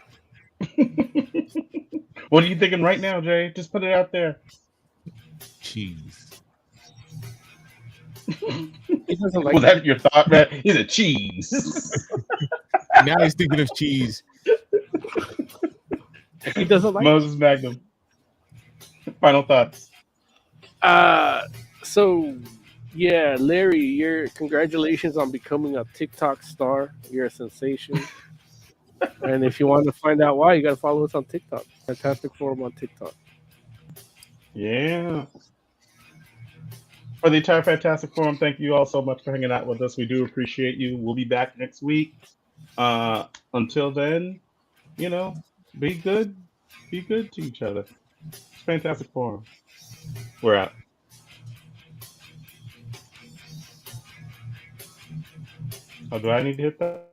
What are you thinking right now, Jay? Just put it out there. Cheese. He doesn't like Was that your thought, man? He's a cheese. Now he's thinking of cheese. he doesn't like Moses Magnum. Final thoughts. So yeah, Larry, your congratulations on becoming a TikTok star. You're a sensation. And if you want to find out why, you got to follow us on TikTok. Fantastic Forum on TikTok. Yeah. For the entire Fantastic Forum, thank you all so much for hanging out with us. We do appreciate you. We'll be back next week. Until then, you know, be good. Be good to each other. It's Fantastic Forum. We're out. Oh, do I need to hit that?